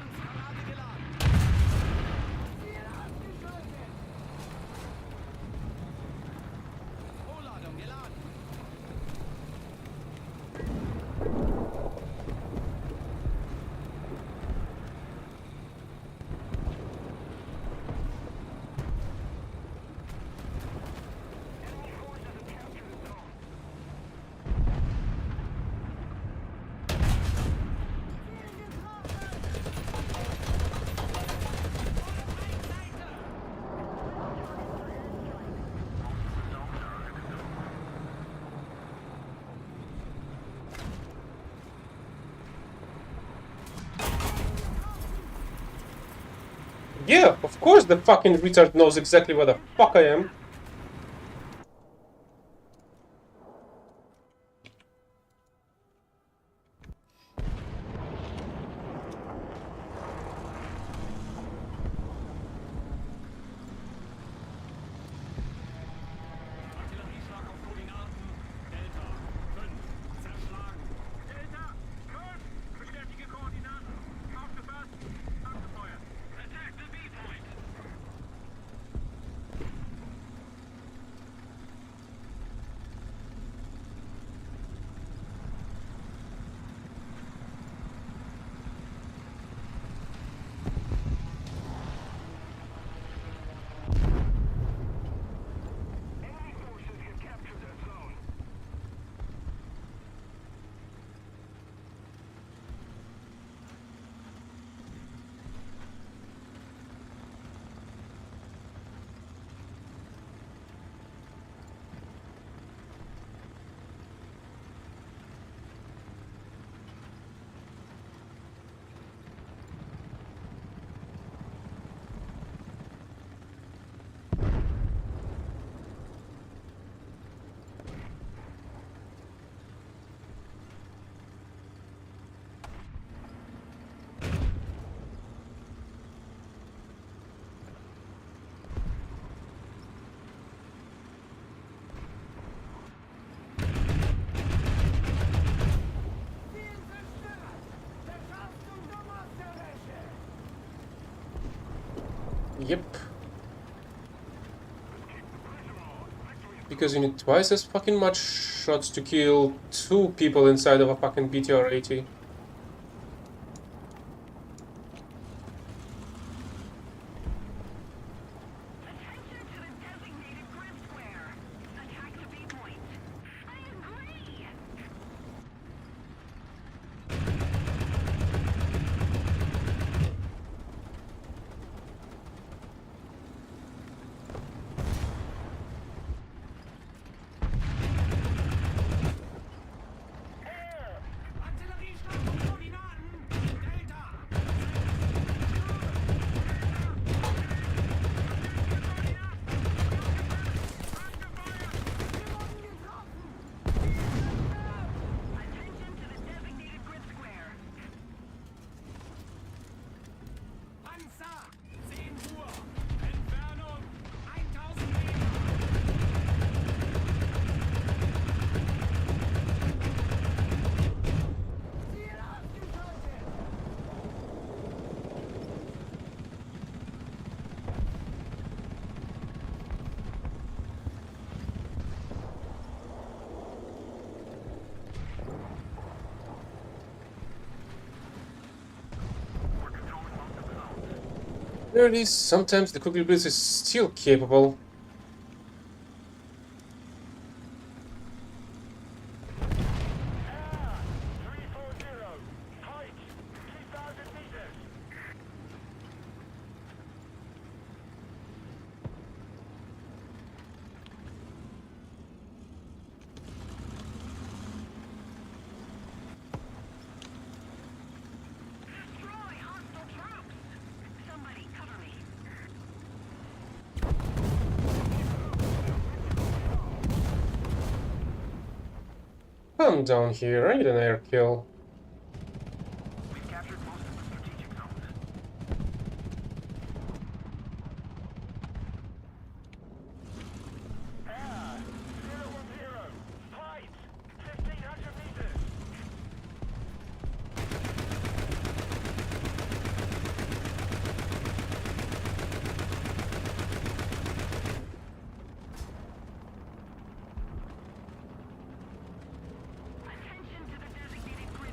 Rolandensgranate geladen. Rolandensgranate geladen. Rohladung geladen. Yeah, of course the fucking retard knows exactly where the fuck I am. Artillerieschlag auf Koordinaten. Delta 5. Zerschlagen. Delta 5. Bestätige Koordinaten. Aufgefasst. Abgefeuert. Attack the B-Point. Enemy forces have captured that zone. Ziel zerstört. Verschaffung Nummer aus der Wäsche. Yep. Keep the pressure on. Because you need twice as fucking much shots to kill 2 people inside of a fucking BTR-80. Attention to the designated grid square. Attack the B point. I agree. Artilleriestarke Koordinaten. Delta. Attention to the designated grid square. Panzer. 10 Uhr. Entfernung 1000 Meter. Ziel ausgeschaltet. We're controlling most of the zones. There it is. Sometimes the Quickly Blitz is still capable. Air 340. Height 2,000 meters. Destroy hostile troops. Somebody cover me. Come down here. I need an air kill. We've captured most of the strategic zones. Air 010. Height 1,500 meters. Attention to the designated grid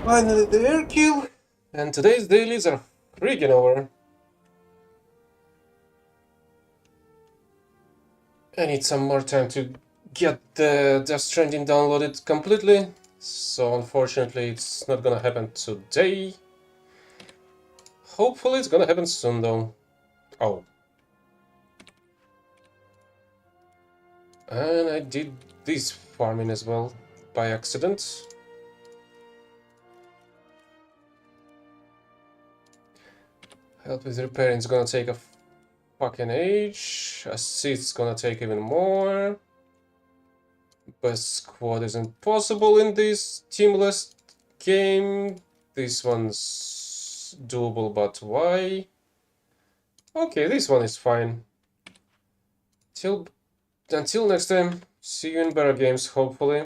Finally the air kill, and today's dailies are freaking over. I need some more time to get the Death Stranding downloaded completely, so unfortunately it's not gonna happen today. Hopefully it's gonna happen soon though. Oh. And I did this farming as well, by accident. Help with repairing is gonna take a fucking age. Assist's gonna take even more. Best squad is impossible in this teamless game. This one's doable, but why? Okay, this one is fine. Until next time, see you in better games, hopefully.